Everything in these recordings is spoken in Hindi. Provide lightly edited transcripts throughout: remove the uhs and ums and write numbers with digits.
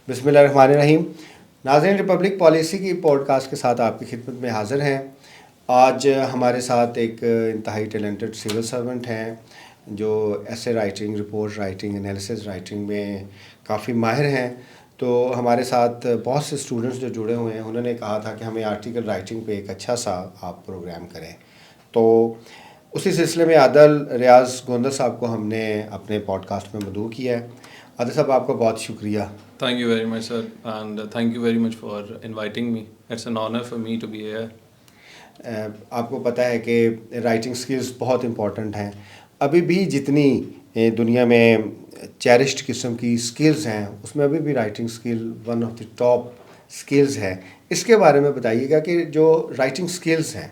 बिस्मिल्लाहिर्रहमानिर्रहीम। नाज़रीन, रिपब्लिक पॉलिसी की पॉडकास्ट के साथ आपकी खिदमत में हाज़िर हैं। आज हमारे साथ एक इंतहाई टैलेंटेड सिविल सर्वेंट हैं जो ऐसे writing, report writing, analysis writing में काफ़ी माहिर हैं। तो हमारे साथ बहुत से स्टूडेंट्स जो जुड़े हुए हैं, उन्होंने कहा था कि हमें आर्टिकल राइटिंग पे एक अच्छा सा आप प्रोग्राम करें। तो उसी सिलसिले में आदिल रियाज़ गोंदा साहब को हमने अपने पॉडकास्ट में मदऊ किया है। आदिल साहब, आपका बहुत शुक्रिया। Thank you very much, sir, and thank you very much for inviting me. It's an honor for me to be here. आपको पता है कि राइटिंग स्किल्स बहुत इम्पॉर्टेंट हैं। अभी भी जितनी दुनिया में चेरिश्ड किस्म की स्किल्स हैं, उसमें अभी भी writing skill one of the top skills है। इसके बारे में बताइएगा कि जो राइटिंग स्किल्स हैं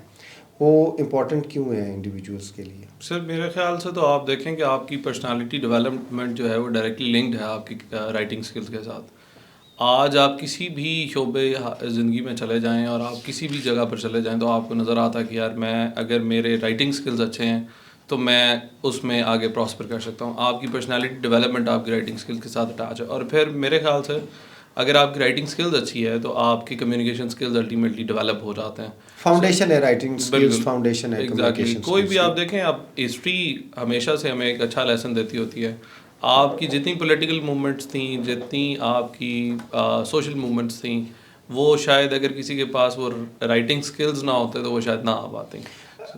वो इम्पोर्टेंट क्यों हैं इंडिविजुअल्स के लिए। सर, मेरे ख्याल से तो आप देखें कि आपकी पर्सनालिटी डेवलपमेंट जो है वो डायरेक्टली लिंक्ड है आपकी राइटिंग स्किल्स के साथ। आज आप किसी भी शोबे ज़िंदगी में चले जाएं और आप किसी भी जगह पर चले जाएं तो आपको नज़र आता है कि यार मैं अगर मेरे राइटिंग स्किल्स अच्छे हैं तो मैं उसमें आगे प्रॉस्पर कर सकता हूँ। आपकी पर्सनालिटी डेवलपमेंट आपकी राइटिंग स्किल्स के साथ अटैच है। और फिर मेरे ख्याल से अगर आपकी राइटिंग स्किल्स अच्छी है तो आपकी कम्युनिकेशन स्किल्स अल्टीमेटली डेवलप हो जाते हैं। फाउंडेशन है राइटिंग स्किल्स, बिल्कुल, फाउंडेशन है एग्जैक्टली। कम्युनिकेशन कोई स्किल्स भी आप की। देखें, आप हिस्ट्री हमेशा से हमें एक अच्छा लेसन देती होती है। आपकी जितनी पॉलिटिकल मूवमेंट्स थी, जितनी आपकी सोशल मूवमेंट्स थी, वो शायद अगर किसी के पास वो राइटिंग स्किल्स ना होते तो वो शायद ना आ पाती।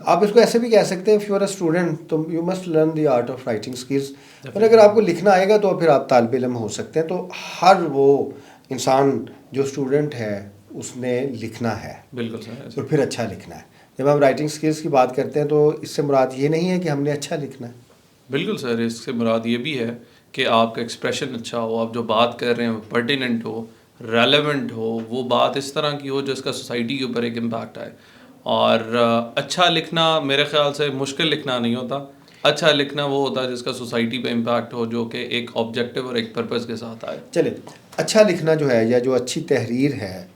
आप इसको ऐसे भी कह सकते हैं, if you are a student तो you must learn the art of writing skills. और अगर आपको लिखना आएगा तो फिर आप तालिब इल्म हो सकते हैं। तो हर वो इंसान जो स्टूडेंट है उसने लिखना है, बिल्कुल सर। और फिर अच्छा लिखना है। जब हम राइटिंग स्किल्स की बात करते हैं तो इससे मुराद ये नहीं है कि हमने अच्छा लिखना है। बिल्कुल सर, इससे मुराद ये भी है कि आपका एक्सप्रेशन अच्छा हो, आप जो बात कर रहे हैं वो पर्टिनेंट हो, रेलेवेंट हो, वो बात इस तरह की हो जिसका सोसाइटी के ऊपर एक इम्पैक्ट आए। और अच्छा लिखना मेरे ख्याल से मुश्किल लिखना नहीं होता। अच्छा लिखना वो होता है जिसका सोसाइटी पे इम्पैक्ट हो, जो कि एक ऑब्जेक्टिव और एक पर्पस के साथ आए। चले, अच्छा लिखना जो है या जो अच्छी तहरीर है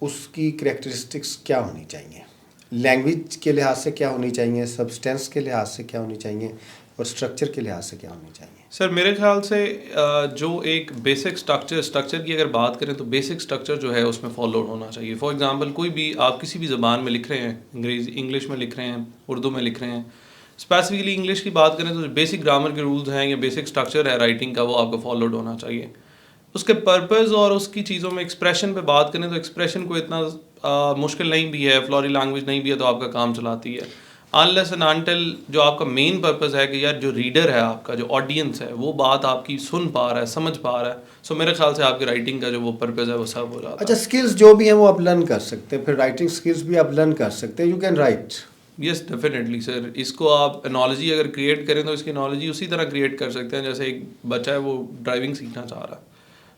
उसकी करैक्टरिस्टिक्स क्या होनी चाहिए? लैंग्वेज के लिहाज से क्या होनी चाहिए, सब्सटेंस के लिहाज से क्या होनी चाहिए, और स्ट्रक्चर के लिहाज से क्या होनी चाहिए? सर, मेरे ख्याल से जो एक बेसिक स्ट्रक्चर की अगर बात करें तो बेसिक स्ट्रक्चर जो है उसमें फॉलो होना चाहिए। फॉर एग्जांपल, कोई भी आप किसी भी ज़बान में लिख रहे हैं, अंग्रेज़ी इंग्लिश में लिख रहे हैं, उर्दू में लिख रहे हैं, स्पेसिफिकली इंग्लिश की बात करें तो जो बेसिक ग्रामर के रूल्स हैं या बेसिक स्ट्रक्चर है राइटिंग का, वो आपको फॉलोड होना चाहिए। उसके पर्पज़ और उसकी चीज़ों में एक्सप्रेशन पे बात करें तो एक्सप्रेशन को इतना मुश्किल नहीं भी है, फ्लोरी लैंग्वेज नहीं भी है तो आपका काम चलाती है। अनलेस एंड अनटिल जो आपका मेन पर्पस है कि यार जो रीडर है, आपका जो ऑडियंस है, वो बात आपकी सुन पा रहा है, समझ पा रहा है, सो मेरे ख्याल से आपकी राइटिंग का जो वो पर्पस है वो सब हो जाता अच्छा, है। स्किल्स जो भी हैं वो आप लर्न कर सकते हैं, फिर राइटिंग स्किल्स भी आप लर्न कर सकते हैं। You can write. Yes, definitely sir. इसको आप एनोलॉजी अगर क्रिएट करें तो इसकी एनोलॉजी उसी तरह क्रिएट कर सकते हैं जैसे एक बच्चा है वो ड्राइविंग सीखना चाह रहा है।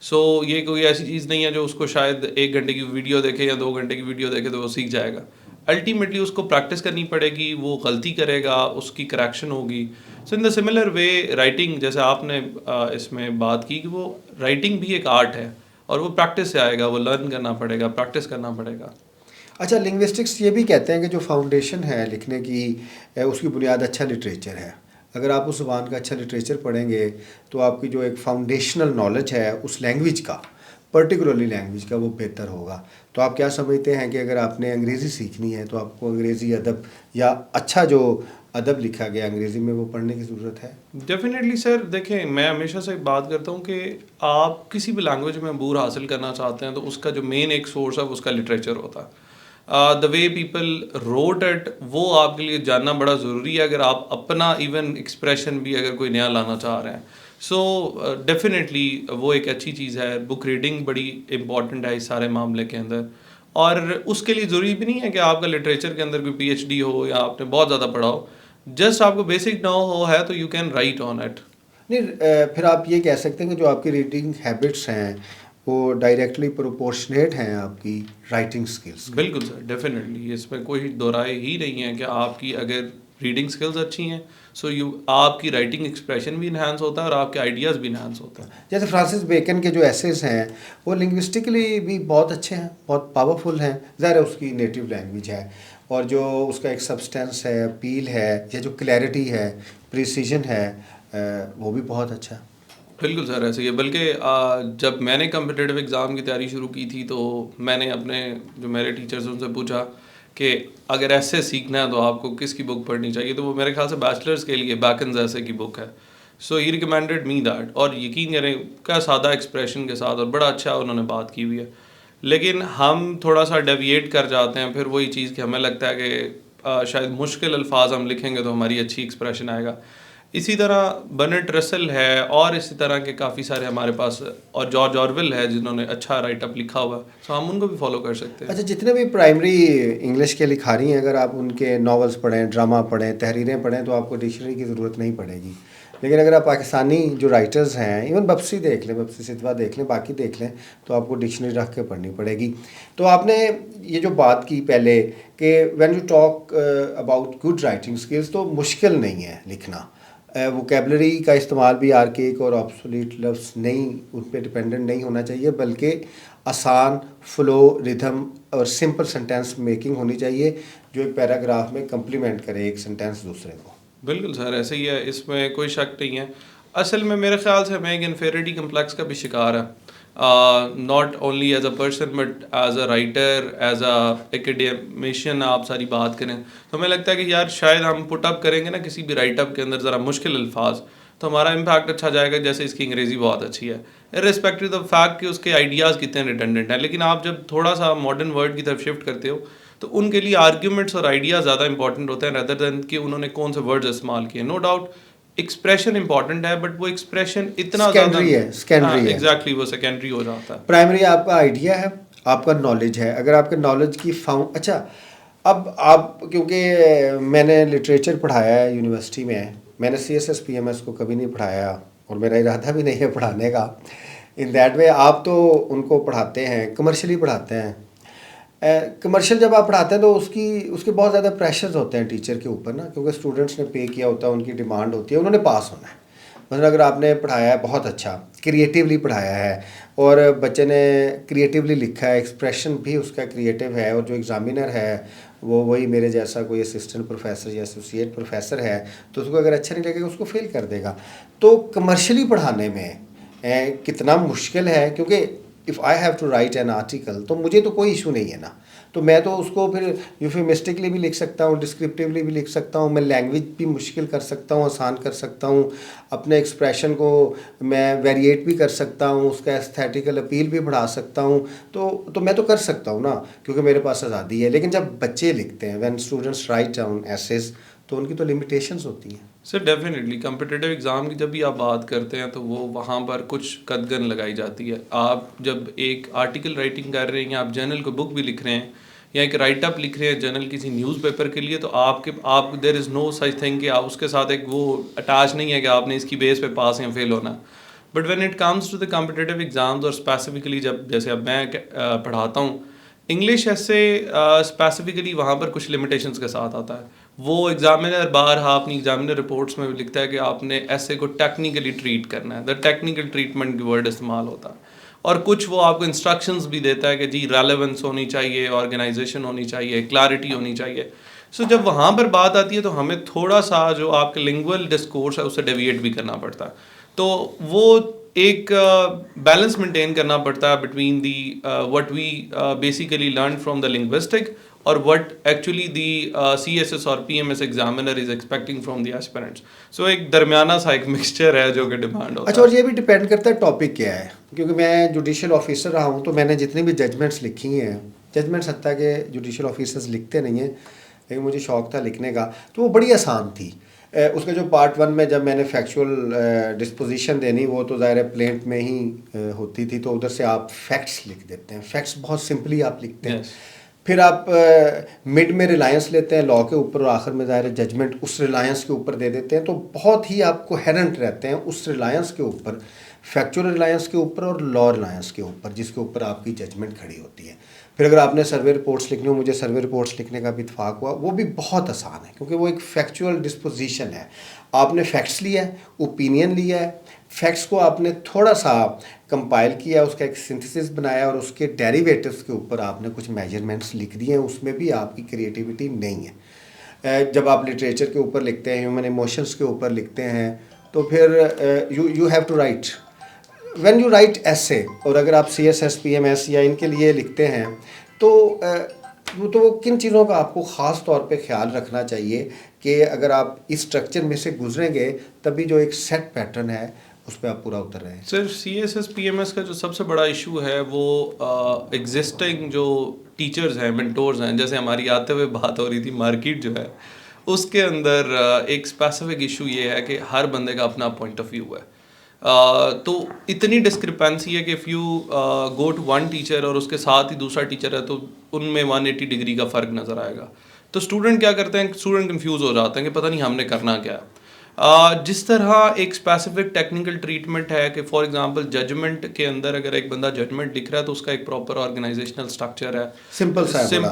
सो ये कोई ऐसी चीज़ नहीं है जो उसको शायद 1 घंटे की वीडियो देखे या 2 घंटे की वीडियो देखे तो वो सीख जाएगा। अल्टीमेटली उसको प्रैक्टिस करनी पड़ेगी, वो गलती करेगा, उसकी करेक्शन होगी। So in the similar way writing, जैसे आपने इसमें बात की कि वो राइटिंग भी एक आर्ट है और वो प्रैक्टिस से आएगा, वो लर्न करना पड़ेगा, प्रैक्टिस करना पड़ेगा। अच्छा, लिंग्विस्टिक्स ये भी कहते हैं कि जो फाउंडेशन है लिखने की, उसकी बुनियाद अच्छा लिटरेचर है। अगर आप उस ज़बान का अच्छा लिटरेचर पढ़ेंगे तो आपकी जो एक फाउंडेशनल नॉलेज है उस लैंग्वेज का, पर्टिकुलरली लैंग्वेज का, वो बेहतर होगा। तो आप क्या समझते हैं कि अगर आपने अंग्रेज़ी सीखनी है तो आपको अंग्रेज़ी अदब या अच्छा जो अदब लिखा गया अंग्रेज़ी में वो पढ़ने की ज़रूरत है? Definitely sir. देखें, मैं हमेशा से बात करता हूँ कि आप किसी भी लैंग्वेज में अबूर हासिल करना चाहते हैं तो उसका जो मेन एक सोर्स है उसका लिटरेचर होता है। The way people wrote it, वो आपके लिए जानना बड़ा ज़रूरी है अगर आप अपना इवन एक्सप्रेशन भी अगर कोई नया लाना चाह रहे हैं। सो डेफिनेटली वो एक अच्छी चीज़ है। बुक रीडिंग बड़ी इंपॉर्टेंट है इस सारे मामले के अंदर। और उसके लिए ज़रूरी भी नहीं है कि आपका लिटरेचर के अंदर कोई पीएचडी हो या आपने बहुत ज़्यादा पढ़ा हो। जस्ट आपको बेसिक नो हो है तो you can write on it. नहीं, फिर आप ये कह सकते हैं कि जो आपकी रीडिंग हैबिट्स हैं वो डायरेक्टली प्रोपोर्शनेट हैं आपकी राइटिंग स्किल्स के। बिल्कुल सर, डेफिनेटली इसमें कोई दो राय ही नहीं है कि आपकी अगर रीडिंग स्किल्स अच्छी हैं सो यू आपकी राइटिंग एक्सप्रेशन भी इन्हांस होता है और आपके आइडियाज़ भी इन्हांस होते हैं। जैसे फ्रांसिस बेकन के जो एसेस हैं वो लिंग्विस्टिकली भी बहुत अच्छे हैं, बहुत पावरफुल हैं। ज़ाहिर है उसकी नेटिव लैंग्वेज है, और जो उसका एक सब्सटेंस है, अपील है, या जो क्लैरिटी है, प्रिसीजन है, वो भी बहुत अच्छा है। बिल्कुल सर, ऐसे ही है। बल्कि जब मैंने कॉम्पिटिटिव एग्ज़ाम की तैयारी शुरू की थी तो मैंने अपने जो मेरे टीचर्स उनसे पूछा कि अगर ऐसे सीखना है तो आपको किसकी बुक पढ़नी चाहिए, तो वो मेरे ख्याल से बैचलर्स के लिए बैकन्स ऐसे की बुक है। सो ही रिकमेंडेड मी दैट, और यकीन करें क्या सादा एक्सप्रेशन के साथ और बड़ा अच्छा उन्होंने बात की हुई है। लेकिन हम थोड़ा सा डेविएट कर जाते हैं फिर वही चीज़ कि हमें लगता है कि शायद मुश्किल अल्फाज हम लिखेंगे तो हमारी अच्छी एक्सप्रेशन आएगा। इसी तरह बर्नार्ड रसल है और इसी तरह के काफ़ी सारे हमारे पास, और जॉर्ज ऑरवेल है जिन्होंने अच्छा राइटअप लिखा हुआ है, तो हम उनको भी फॉलो कर सकते हैं। अच्छा, जितने भी प्राइमरी इंग्लिश के लिखारी हैं, अगर आप उनके नॉवेल्स पढ़ें, ड्रामा पढ़ें, तहरीरें पढ़ें, तो आपको डिक्शनरी की ज़रूरत नहीं पड़ेगी। लेकिन अगर आप पाकिस्तानी जो राइटर्स हैं, इवन बप्सी देख लें, बप्सी सितवा देख लें, बाकी देख लें, तो आपको डिक्शनरी रख के पढ़नी पड़ेगी। तो आपने ये जो बात की पहले कि when you talk about good writing skills, तो मुश्किल नहीं है लिखना। वोकेबलरी का इस्तेमाल भी आर्केक और ऑब्सोलीट लफ्ज़ नहीं, उन पर डिपेंडेंट नहीं होना चाहिए, बल्कि आसान फ्लो, रिदम और सिंपल सेंटेंस मेकिंग होनी चाहिए जो एक पैराग्राफ में कंप्लीमेंट करे एक सेंटेंस दूसरे को। बिल्कुल सर, ऐसे ही है, इसमें कोई शक नहीं है। असल में मेरे ख्याल से हमें एक इन्फेरिटी कम्प्लेक्स का भी शिकार है, not only as a person but as a writer, as a academician. आप सारी बात करें तो हमें लगता है कि यार शायद हम पुट अप करेंगे ना किसी भी राइटअप के अंदर ज़रा मुश्किल अल्फाज, तो हमारा इम्पैक्ट अच्छा जाएगा, जैसे इसकी अंग्रेज़ी बहुत अच्छी है, इर्रिस्पेक्टिव ऑफ फैक्ट कि उसके आइडियाज़ कितने रिडंडेंट हैं। लेकिन आप जब थोड़ा सा मॉडर्न वर्ल्ड की तरफ शिफ्ट करते हो तो उनके लिए आर्ग्यूमेंट्स और आइडियाज़ ज़्यादा इंपॉर्टेंट होते हैं रदर देन कि उन्होंने कौन से वर्ड्स इस्तेमाल किए। नो डाउट एक्सप्रेशन इंपॉर्टेंट है, बट वो एक्सप्रेशन इतना ज़्यादा, सेकेंडरी है, सेकेंडरी है। एग्जैक्टली वो सेकेंडरी हो जाता है। प्राइमरी आपका आइडिया है, आपका नॉलेज है। अगर आपके नॉलेज की अच्छा, अब आप, क्योंकि मैंने लिटरेचर पढ़ाया है यूनिवर्सिटी में, मैंने CSS PMS को कभी नहीं पढ़ाया और मेरा इरादा भी नहीं है पढ़ाने का। इन दैट वे आप तो उनको पढ़ाते हैं, कमर्शियली पढ़ाते हैं। कमर्शियल जब आप पढ़ाते हैं तो उसके बहुत ज़्यादा प्रेशर्स होते हैं टीचर के ऊपर ना, क्योंकि स्टूडेंट्स ने पे किया होता है, उनकी डिमांड होती है, उन्होंने पास होना है। मतलब अगर आपने पढ़ाया है बहुत अच्छा, क्रिएटिवली पढ़ाया है और बच्चे ने क्रिएटिवली लिखा है, एक्सप्रेशन भी उसका क्रिएटिव है, और जो एग्ज़ामिनर है वो वही मेरे जैसा कोई असिस्टेंट प्रोफेसर या एसोसिएट प्रोफेसर है, तो उसको अगर अच्छा नहीं लगेगा उसको फेल कर देगा। तो कमर्शियली पढ़ाने में कितना मुश्किल है, क्योंकि if I have to write an article, तो मुझे तो कोई इशू नहीं है ना, तो मैं तो उसको फिर यूफेमिस्टिकली भी लिख सकता हूँ, डिस्क्रिप्टिवली भी लिख सकता हूँ, मैं लैंग्वेज भी मुश्किल कर सकता हूँ, आसान कर सकता हूँ, अपने एक्सप्रेशन को मैं वेरिएट भी कर सकता हूँ, उसका एस्थेटिकल अपील भी बढ़ा सकता हूँ। तो मैं तो कर सकता हूँ ना, क्योंकि मेरे पास आज़ादी है। लेकिन जब बच्चे लिखते हैं, when students write down essays, तो उनकी तो लिमिटेशंस होती हैं। सर डेफिनेटली कम्पिटिटिव एग्ज़ाम की जब भी आप बात करते हैं तो वो वहाँ पर कुछ कदगन लगाई जाती है। आप जब एक आर्टिकल राइटिंग कर रहे हैं या आप जर्नल को बुक भी लिख रहे हैं या एक राइटअप लिख रहे हैं जर्नल किसी न्यूज़पेपर के लिए, तो आप there is no such thing कि आप उसके साथ एक वो अटैच नहीं है कि आपने इसकी बेस पे पास या फेल होना। But when it comes to the competitive exams, और स्पेसिफिकली जब जैसे अब मैं पढ़ाता हूँ इंग्लिश, ऐसे स्पेसिफिकली वहाँ पर कुछ लिमिटेशंस के साथ आता है। वो एग्जामिनर बारहा अपनी एग्जामिनर रिपोर्ट्स में भी लिखता है कि आपने ऐसे को टेक्निकली ट्रीट करना है, द टेक्निकल ट्रीटमेंट की वर्ड इस्तेमाल होता है। और कुछ वो आपको इंस्ट्रक्शंस भी देता है कि जी रेलेवेंस होनी चाहिए, ऑर्गेनाइजेशन होनी चाहिए, क्लैरिटी होनी चाहिए। सो जब वहाँ पर बात आती है तो हमें थोड़ा सा जो आपके लिंगुअल डिस्कोर्स है उससे डेविएट भी करना पड़ता है। तो वो एक बैलेंस मेंटेन करना पड़ता है between the what we basically learn from the linguistic और व्हाट एक्चुअली दी CSS और PMS examiner is expecting from the aspirants. So एक दरमियाना सा एक मिक्सचर है जो कि डिमांड होता है। अच्छा, और ये भी डिपेंड करता है टॉपिक क्या है, क्योंकि मैं जुडिशल ऑफिसर रहा हूँ, तो मैंने जितनी भी जजमेंट्स लिखी हैं, जजमेंट्स हत्ता के जुडिशल ऑफिसर्स लिखते नहीं हैं, लेकिन मुझे शौक़ था लिखने का, तो वो बड़ी आसान थी। उसका जो पार्ट 1 में जब मैंने फैक्चुअल डिस्पोजिशन देनी, वो तो ज़ाहिर है प्लेंट में ही होती थी, तो उधर से आप फैक्ट्स लिख देते हैं, फैक्ट्स बहुत सिंपली आप लिखते हैं। फिर आप मिड में रिलायंस लेते हैं लॉ के ऊपर, और आखिर में ज़ाहिर जजमेंट उस रिलायंस के ऊपर दे देते हैं, तो बहुत ही आप कोहेरेंट रहते हैं उस रिलायंस के ऊपर, फैक्चुअल रिलायंस के ऊपर और लॉ रिलायंस के ऊपर, जिसके ऊपर आपकी जजमेंट खड़ी होती है। फिर अगर आपने सर्वे रिपोर्ट्स लिखनी हो, मुझे सर्वे रिपोर्ट्स लिखने का भी इत्फाक हुआ, वो भी बहुत आसान है, क्योंकि वो एक फैक्चुअल डिस्पोजिशन है। आपने फैक्ट्स लिया है, ओपिनियन लिया है, फैक्ट्स को आपने थोड़ा सा कंपाइल किया, उसका एक सिंथेसिस बनाया, और उसके डेरिवेटिव्स के ऊपर आपने कुछ मेजरमेंट्स लिख दिए हैं, उसमें भी आपकी क्रिएटिविटी नहीं है। जब आप लिटरेचर के ऊपर लिखते हैं, ह्यूमन इमोशंस के ऊपर लिखते हैं, तो फिर you have to write. When you write ऐसे, और अगर आप CSS PMS या इनके लिए लिखते हैं तो वो किन चीज़ों का आपको ख़ास तौर पे ख्याल रखना चाहिए कि अगर आप इस स्ट्रक्चर में से गुजरेंगे तभी जो एक सेट पैटर्न है उस पर आप पूरा उतर रहे हैं? सर CSS PMS का जो सबसे बड़ा इशू है वो एग्जिस्टिंग जो टीचर्स हैं, मेंटोर्स हैं, जैसे हमारी आते हुए बात हो रही थी मार्केट जो है उसके अंदर एक स्पेसिफिक इशू ये है कि हर बंदे का अपना पॉइंट ऑफ व्यू है। तो इतनी डिस्क्रिपेंसी है कि if you go to one teacher और उसके साथ ही दूसरा टीचर है तो उनमें 180 डिग्री का फ़र्क नज़र आएगा। तो स्टूडेंट क्या करते हैं, स्टूडेंट कंफ्यूज हो जाते हैं कि पता नहीं हमने करना क्या है। जिस तरह एक स्पेसिफिक टेक्निकल ट्रीटमेंट है कि फॉर एग्जांपल जजमेंट के अंदर अगर एक बंदा जजमेंट लिख रहा है तो उसका एक प्रॉपर ऑर्गेनाइजेशनल स्ट्रक्चर है, सिंपल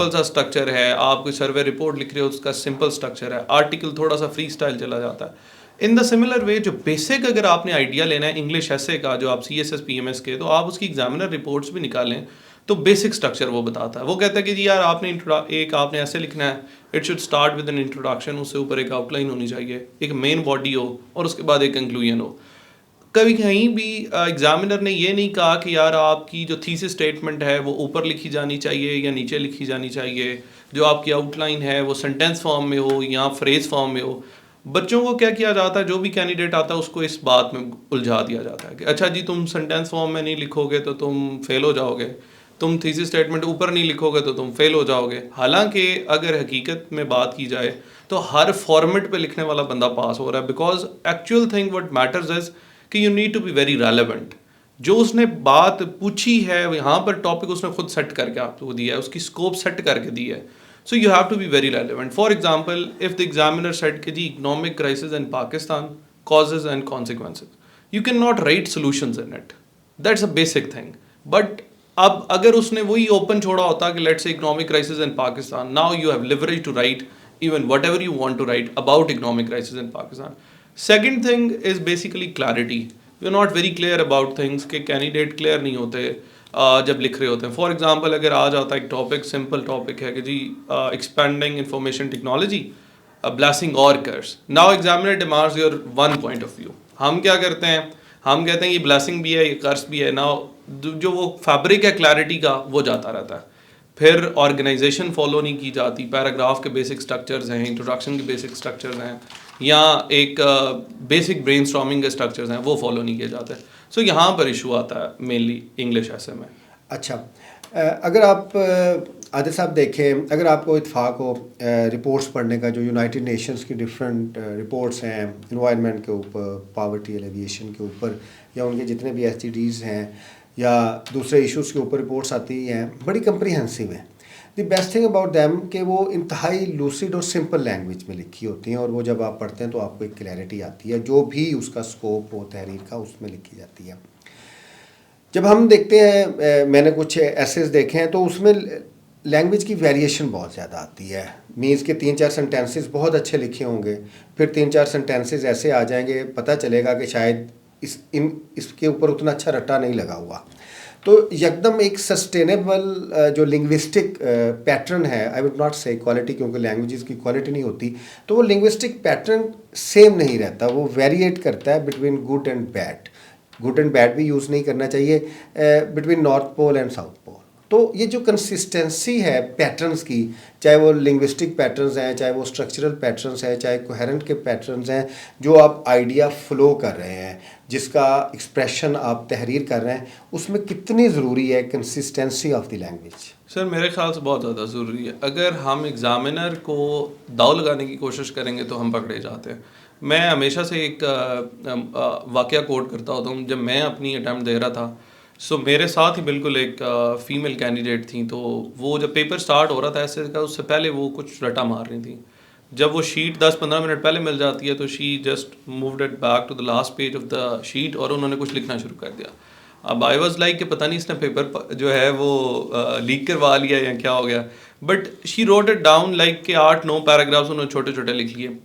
सा स्ट्रक्चर है। आप कोई सर्वे रिपोर्ट लिख रहे हो उसका सिंपल स्ट्रक्चर है। आर्टिकल थोड़ा सा फ्री स्टाइल चला जाता है। इन द सिमिलर वे जो बेसिक अगर आपने आइडिया लेना है इंग्लिश ऐसे का जो आप CSS PMS के, तो आप उसकी एग्जामिनर रिपोर्ट्स भी निकालें तो बेसिक स्ट्रक्चर वो बताता है। वो कहता है कि जी यार आपने ऐसे लिखना है, it should start with an introduction, उससे ऊपर एक आउटलाइन होनी चाहिए, एक मेन बॉडी हो और उसके बाद एक कंक्लूजन हो। कभी कहीं भी एग्जामिनर ने ये नहीं कहा कि यार आपकी जो थीसिस स्टेटमेंट है वो ऊपर लिखी जानी चाहिए या नीचे लिखी जानी चाहिए, जो आपकी आउटलाइन है वो सेंटेंस फॉर्म में हो या फ्रेज फॉर्म में हो। बच्चों को क्या किया जाता है, जो भी कैंडिडेट आता है उसको इस बात में उलझा दिया जाता है कि अच्छा जी तुम सेंटेंस फॉर्म में नहीं लिखोगे तो तुम फेल हो जाओगे, तुम थीसिस स्टेटमेंट ऊपर नहीं लिखोगे तो तुम फेल हो जाओगे। हालांकि अगर हकीकत में बात की जाए तो हर फॉर्मेट पे लिखने वाला बंदा पास हो रहा है, because actual thing what matters is कि you need to be very relevant. जो उसने बात पूछी है यहाँ पर टॉपिक उसने खुद सेट करके आपको दिया है, उसकी स्कोप सेट करके दी है। So you have to be very relevant. For example, if the examiner said कि जी economic crisis in Pakistan causes and consequences, you cannot write solutions in it. That's a basic thing. But अब अगर उसने वही open छोड़ा होता कि let's say economic crisis in Pakistan, now you have leverage to write even whatever you want to write about economic crisis in Pakistan. Second thing is basically clarity. You're not very clear about things कि candidate clear नहीं होते जब लिख रहे होते हैं। फॉर एग्जांपल अगर आ जाता है एक टॉपिक, सिंपल टॉपिक है कि जी एक्सपेंडिंग इंफॉर्मेशन टेक्नोलॉजी, ब्लेसिंग और curse. Now examiner demands your one point of view. हम क्या करते हैं, हम कहते हैं ये ब्लेसिंग भी है ये कर्स भी है। नाउ जो वो फैब्रिक है क्लैरिटी का वो जाता रहता है। फिर ऑर्गेनाइजेशन फॉलो नहीं की जाती, पैराग्राफ के बेसिक स्ट्रक्चर्स हैं, इंट्रोडक्शन के बेसिक स्ट्रक्चर्स हैं, या एक बेसिक ब्रेनस्टॉर्मिंग के स्ट्रक्चर्स हैं वो फॉलो नहीं किए जाते। सो यहाँ पर इशू आता है मेनली इंग्लिश ऐसे में। अच्छा, अगर आप आदिल साहब देखें, अगर आपको इत्फाक हो रिपोर्ट्स पढ़ने का, जो यूनाइटेड नेशंस की डिफरेंट रिपोर्ट्स हैं एनवायरनमेंट के ऊपर, पावर्टी एलिविएशन के ऊपर, या उनके जितने भी SDGs हैं या दूसरे इश्यूज़ के ऊपर रिपोर्ट्स आती हैं, बड़ी कम्प्रीहेंसिव हैं। The best thing about them कि वो इंतहाई लूसिड और सिंपल लैंग्वेज में लिखी होती हैं, और वो जब आप पढ़ते हैं तो आपको एक क्लैरिटी आती है, जो भी उसका स्कोप हो तहरीर का उसमें लिखी जाती है। जब हम देखते हैं, मैंने कुछ एसेस देखे हैं तो उसमें लैंग्वेज की वेरिएशन बहुत ज़्यादा आती है। मीन्स के 3-4 सेंटेंसेस बहुत अच्छे लिखे होंगे, फिर 3-4 सेंटेंसेस ऐसे आ जाएंगे, पता चलेगा कि शायद इसके ऊपर उतना अच्छा रट्टा नहीं लगा हुआ। तो एकदम एक सस्टेनेबल जो लिंग्विस्टिक पैटर्न है, आई वुड नॉट से क्वालिटी, क्योंकि लैंग्वेजेस की क्वालिटी नहीं होती, तो वो लिंग्विस्टिक पैटर्न सेम नहीं रहता, वो वेरिएट करता है between good and bad. Good and bad भी यूज़ नहीं करना चाहिए, between north pole and south pole. तो ये जो कंसिस्टेंसी है पैटर्न्स की, चाहे वो लिंग्विस्टिक पैटर्न्स हैं, चाहे वो स्ट्रक्चरल पैटर्न्स हैं, चाहे कोहेरेंट के पैटर्न्स हैं, जो आप आइडिया फ्लो कर रहे हैं, जिसका एक्सप्रेशन आप तहरीर कर रहे हैं, उसमें कितनी ज़रूरी है consistency of the language? Sir मेरे ख्याल से बहुत ज़्यादा ज़रूरी है। अगर हम एग्ज़ामिनर को दाव लगाने की कोशिश करेंगे तो हम पकड़े जाते हैं। मैं हमेशा से एक वाक़या कोट करता होता हूँ। जब मैं अपनी अटैम्प्ट दे रहा था, सो मेरे साथ ही बिल्कुल एक फ़ीमेल कैंडिडेट थी, तो वो जब पेपर स्टार्ट हो रहा था ऐसे का, उससे पहले वो कुछ रटा मार रही थी। जब वो शीट 10-15 मिनट पहले मिल जाती है तो she just moved it back to the last page of the sheet और उन्होंने कुछ लिखना शुरू कर दिया। अब आई वाज लाइक कि पता नहीं इसने पेपर जो है वो लीक करवा लिया या क्या हो गया, but she wrote it down like कि 8-9 पैराग्राफ्स उन्होंने छोटे छोटे लिख लिए।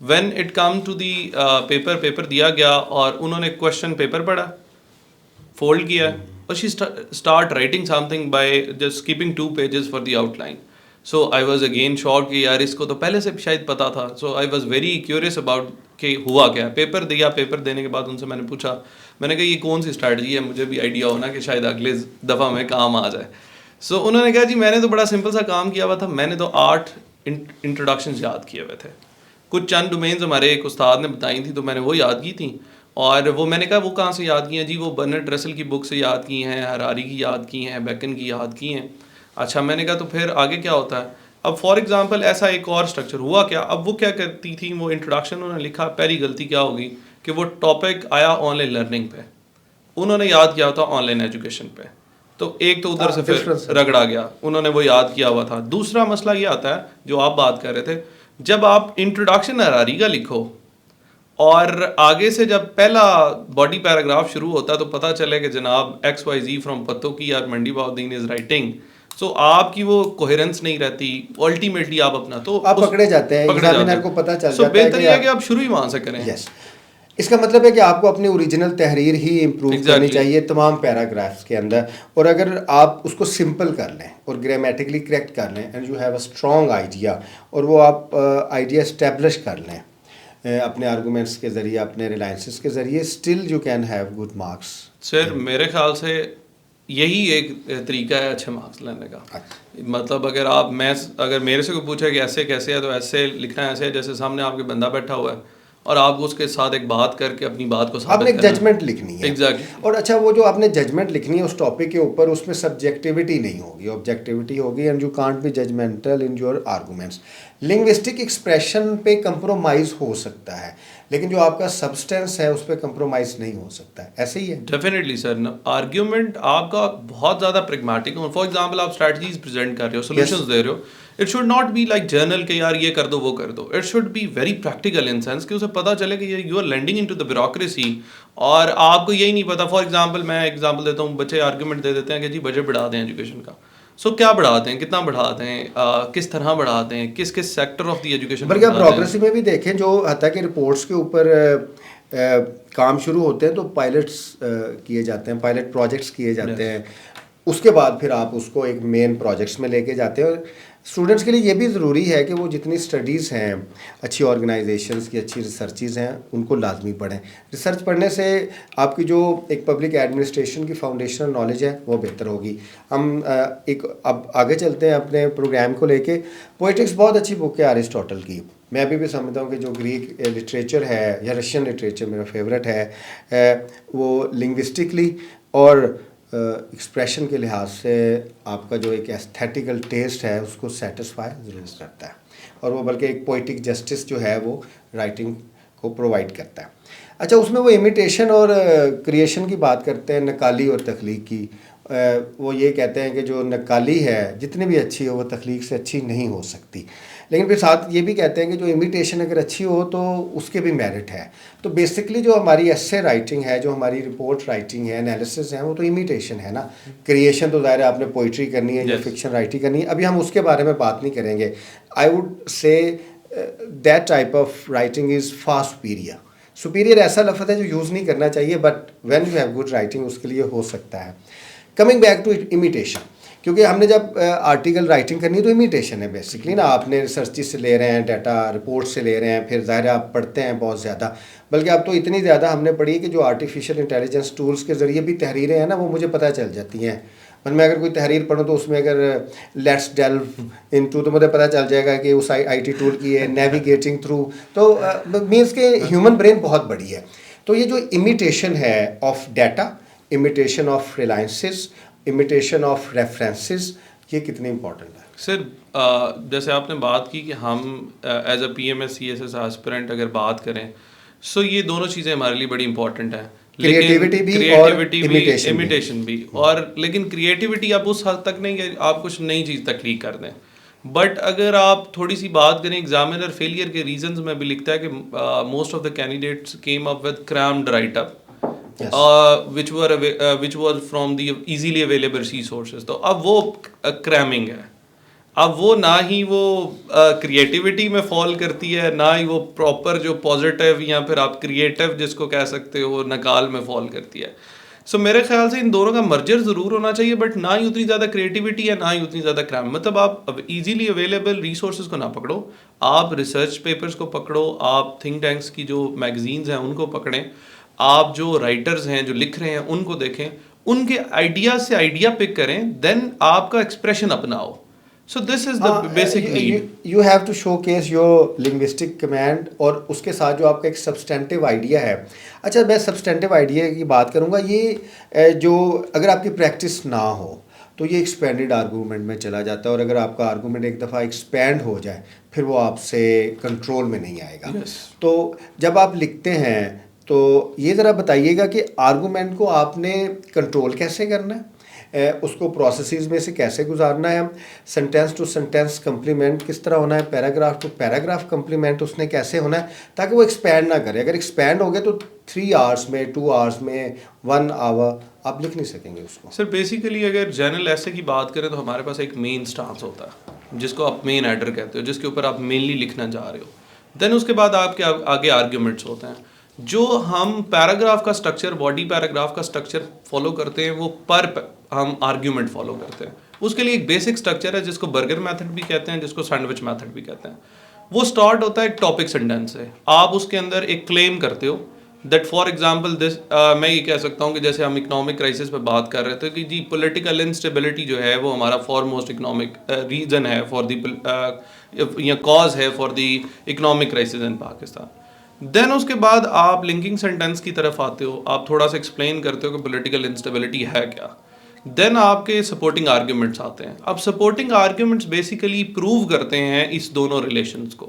When it come to the paper दिया गया और उन्होंने क्वेश्चन पेपर पढ़ा, फोल्ड किया और she start writing something by just keeping 2 pages for the outline. So I was again shock कि यार इसको तो पहले से भी शायद पता था. So I was very curious about कि हुआ क्या. पेपर दिया, पेपर देने के बाद उनसे मैंने पूछा, मैंने कहा ये कौन सी स्ट्रैटेजी है, मुझे भी आइडिया हो ना कि शायद अगले दफ़ा में काम आ जाए. सो उन्होंने कहा जी मैंने तो बड़ा सिंपल सा काम किया हुआ था, मैंने तो 8 इंट्रोडक्शन याद किए हुए थे. कुछ चंद डोमेन्स हमारे एक उस्ताद ने बताई थी तो मैंने वो याद की थी. और वो मैंने कहा वो कहाँ से याद की हैं जी, वो बर्नार्ड रसल की बुक से याद की हैं, हरारी की याद की हैं, बेकन की याद की हैं. अच्छा, मैंने कहा तो फिर आगे क्या होता है. अब फॉर एग्जांपल ऐसा एक और स्ट्रक्चर हुआ क्या. अब वो क्या करती थी, वो इंट्रोडक्शन उन्होंने लिखा, पहली गलती क्या होगी कि वो टॉपिक आया ऑनलाइन लर्निंग पे, उन्होंने याद किया होता ऑनलाइन एजुकेशन पे, तो एक तो उधर से फिर रगड़ा गया, उन्होंने वो याद किया हुआ था. दूसरा मसला ये आता है जो आप बात कर रहे थे, जब आप इंट्रोडक्शन हरारी का लिखो और आगे से जब पहला बॉडी पैराग्राफ शुरू होता है तो पता चले कि जनाब XYZ फ्रॉम पत्तो की यार मंडी बाउद्दीन इज राइटिंग, सो आपकी वो कोहेरेंस नहीं रहती, अल्टीमेटली आप अपना तो आप पकड़े जाते हैं, एग्जामिनर को पता चल जाता है. बेहतर है कि आप शुरू ही वहाँ से करें. यस, इसका मतलब है कि आपको अपनी ओरिजिनल तहरीर ही इम्प्रूव करनी चाहिए तमाम पैराग्राफ्स के अंदर. और अगर आप उसको सिंपल कर लें और ग्रामेटिकली करेक्ट कर लें and you have a strong idea, और वो आप आइडिया इस्टेब्लिश कर लें अपने आर्गूमेंट्स के ज़रिए, अपने रिलायंसेस के ज़रिए, still you can have good marks. Sir मेरे ख्याल से यही एक तरीका है अच्छे मार्क्स लेने का. मतलब अगर आप अगर मेरे से कोई पूछे कि ऐसे कैसे है, तो ऐसे लिखना है, ऐसे है जैसे सामने आपके बंदा बैठा हुआ है और आपको उसके साथ एक बात करके अपनी बात को आपने एक जजमेंट लिखनी है. एग्जैक्टली. और अच्छा, वो जो आपने जजमेंट लिखनी है उस टॉपिक के ऊपर, उसमें सब्जेक्टिविटी नहीं होगी, ऑब्जेक्टिविटी होगी. And you can't be judgmental in your arguments. Linguistic expression पे कंप्रोमाइज़ हो सकता है, लेकिन जो आपका सब्सटेंस है उस पर कंप्रोमाइज़ नहीं हो सकता है. ऐसे ही है. Definitely sir. आर्ग्यूमेंट आपका बहुत ज़्यादा प्रेगमेटिक हो. फॉर एग्जांपल आप स्ट्रैटेजीज प्रेजेंट कर रहे हो, सॉल्यूशंस दे रहे हो, it should not be like journal के यार ये कर दो वो कर दो. It should be very practical in sense कि उसे पता चले कि you are landing into the bureaucracy और आपको यही नहीं पता. फॉर एग्जांपल मैं एग्जांपल देता हूँ, बच्चे आर्ग्यूमेंट दे देते हैं कि जी बजट बढ़ा दें एजुकेशन का. सो क्या बढ़ाते हैं, कितना बढ़ाते हैं, किस तरह बढ़ाते हैं, किस किस सेक्टर ऑफ द एजुकेशन. बल्कि आप ब्यूरोक्रेसी में भी देखें, जो हत्ता कि रिपोर्ट्स के ऊपर काम शुरू होते हैं तो पायलट्स किए जाते हैं, पायलट प्रोजेक्ट्स किए जाते हैं. उसके बाद फिर आप उसको एक मेन प्रोजेक्ट्स में लेके जाते हैं. और स्टूडेंट्स के लिए ये भी ज़रूरी है कि वो जितनी स्टडीज़ हैं, अच्छी ऑर्गेनाइजेशंस की अच्छी रिसर्चेज़ हैं, उनको लाजमी पढ़ें. रिसर्च पढ़ने से आपकी जो एक पब्लिक एडमिनिस्ट्रेशन की फाउंडेशनल नॉलेज है वो बेहतर होगी. हम एक अब आगे चलते हैं अपने प्रोग्राम को लेके. पोइटिक्स बहुत अच्छी बुक है अरिस्टोटल की. मैं अभी भी समझता हूँ कि जो ग्रीक लिटरेचर है या रशियन लिटरेचर मेरा फेवरेट है, वो लिंग्विस्टिकली और एक्सप्रेशन के लिहाज से आपका जो एक एस्थेटिकल टेस्ट है उसको सेटिस्फाई ज़रूर करता है. और वो बल्कि एक पोइटिक जस्टिस जो है वो राइटिंग को प्रोवाइड करता है. अच्छा, उसमें वो इमिटेशन और क्रिएशन की बात करते हैं, नकाली और तख्लीक की. वो ये कहते हैं कि जो नकाली है जितनी भी अच्छी हो वो तख्लीक से अच्छी नहीं हो सकती. लेकिन फिर साथ ये भी कहते हैं कि जो इमिटेशन अगर अच्छी हो तो उसके भी मेरिट है. तो बेसिकली जो हमारी एसे राइटिंग है, जो हमारी रिपोर्ट राइटिंग है, एनालिसिस है, वो तो इमिटेशन है ना. क्रिएशन तो ज़ाहिर है आपने पोइट्री करनी है या फिक्शन राइटिंग करनी है. अभी हम उसके बारे में बात नहीं करेंगे. I would say that type of writing is far superior. Superior ऐसा लफ्ज़ है जो यूज़ नहीं करना चाहिए, but when you have good writing उसके लिए हो सकता है. कमिंग बैक टू इमिटेशन, क्योंकि हमने जब आर्टिकल राइटिंग करनी है तो इमिटेशन है बेसिकली ना. आपने रिसर्च से ले रहे हैं, डाटा रिपोर्ट से ले रहे हैं, फिर ज़ाहिर है आप पढ़ते हैं बहुत ज़्यादा. बल्कि अब तो इतनी ज़्यादा हमने पढ़ी है कि जो आर्टिफिशियल इंटेलिजेंस टूल्स के ज़रिए भी तहरीरें हैं ना वो मुझे पता चल जाती हैं. मैं अगर कोई तहरीर पढ़ूँ तो उसमें अगर लेट्स डेल्व इनटू तो मुझे पता चल जाएगा कि उस IT टूल की है, नेविगेटिंग थ्रू. तो मीन्स के ह्यूमन ब्रेन बहुत बड़ी है. तो ये जो इमिटेशन है of data, imitation of reliances, imitation of references, ये कितनी इंपॉर्टेंट है. सर जैसे आपने बात की कि हम as a PMS CSS aspirant अगर बात करें, सो ये दोनों चीज़ें हमारे लिए बड़ी इंपॉर्टेंट हैं. क्रिएटिविटी भी और इमिटेशन भी. और लेकिन क्रिएटिविटी आप उस हद तक नहीं कि आप कुछ नई चीज़ तख्लीक कर दें. बट अगर आप थोड़ी सी बात करें, एग्जामिनर फेलियर के रीजंस में भी लिखता है कि most of the candidates came up with crammed right up which was from the easily available resources. तो अब वो क्रैमिंग है. अब वो ना ही वो क्रिएटिविटी में फॉल करती है, ना ही वो प्रॉपर जो पॉजिटिव या फिर आप क्रिएटिव जिसको कह सकते हो नकाल में फॉल करती है. सो मेरे ख्याल से इन दोनों का मर्जर ज़रूर होना चाहिए, बट ना ही उतनी ज़्यादा क्रिएटिविटी है ना ही उतनी ज़्यादा क्राइम। मतलब आप इजीली अवेलेबल रिसोर्सेज को ना पकड़ो, आप रिसर्च पेपर्स को पकड़ो, आप थिंक टैंक्स की जो मैगजीन्स हैं उनको पकड़ें, आप जो राइटर्स हैं जो लिख रहे हैं उनको देखें, उनके आइडिया से आइडिया पिक करें, देन आपका एक्सप्रेशन अपनाओ। So this is the basic need. You have to showcase your linguistic command, और उसके साथ जो आपका एक सब्सटेंटिव आइडिया है। अच्छा, मैं सब्सटेंटिव आइडिया की बात करूँगा। ये जो अगर आपकी प्रैक्टिस ना हो तो ये एक्सपेंडेड आर्गूमेंट में चला जाता है, और अगर आपका आर्गूमेंट एक दफ़ा एक्सपेंड हो जाए फिर वो आपसे कंट्रोल में नहीं आएगा। Yes. तो जब आप लिखते हैं तो ये ज़रा बताइएगा कि आर्गूमेंट को आपने कंट्रोल कैसे करना है, उसको प्रोसेसेस में से कैसे गुजारना है, सेंटेंस टू सेंटेंस कम्प्लीमेंट किस तरह होना है, पैराग्राफ टू पैराग्राफ कम्प्लीमेंट उसने कैसे होना है, ताकि वो एक्सपैंड ना करे। अगर एक्सपैंड हो गया तो 3 आवर्स में, 2 आवर्स में, 1 आवर आप लिख नहीं सकेंगे उसको। सर बेसिकली अगर जनरल ऐसे की बात करें तो हमारे पास एक मेन स्टांस होता है जिसको आप मेन हेडर कहते हो, जिसके ऊपर आप मेनली लिखना जा रहे हो। देन उसके बाद आपके आगे आर्ग्यूमेंट्स होते हैं। जो हम पैराग्राफ का स्ट्रक्चर, बॉडी पैराग्राफ का स्ट्रक्चर फॉलो करते हैं, वो हम आर्ग्यूमेंट फॉलो करते हैं। उसके लिए एक बेसिक स्ट्रक्चर है जिसको बर्गर मेथड भी कहते हैं, जिसको सैंडविच मेथड भी कहते हैं। वो स्टार्ट होता है एक टॉपिक सेंटेंस से। आप उसके अंदर एक क्लेम करते हो दैट फॉर एग्जांपल दिस, मैं ये कह सकता हूँ कि जैसे हम इकोनॉमिक क्राइसिस पे बात कर रहे थे कि जी पॉलिटिकल इंस्टेबिलिटी जो है वो हमारा फॉरमोस्ट इकोनॉमिक रीजन है फॉर द या कॉज है for the economic crisis in Pakistan. Then उसके बाद आप लिंकिंग सेंटेंस की तरफ आते हो, आप थोड़ा सा एक्सप्लेन करते हो कि पॉलिटिकल इंस्टेबिलिटी है क्या। देन आपके सपोर्टिंग आर्ग्यूमेंट्स आते हैं। अब सपोर्टिंग आर्ग्यूमेंट्स बेसिकली प्रूव करते हैं इस दोनों रिलेशंस को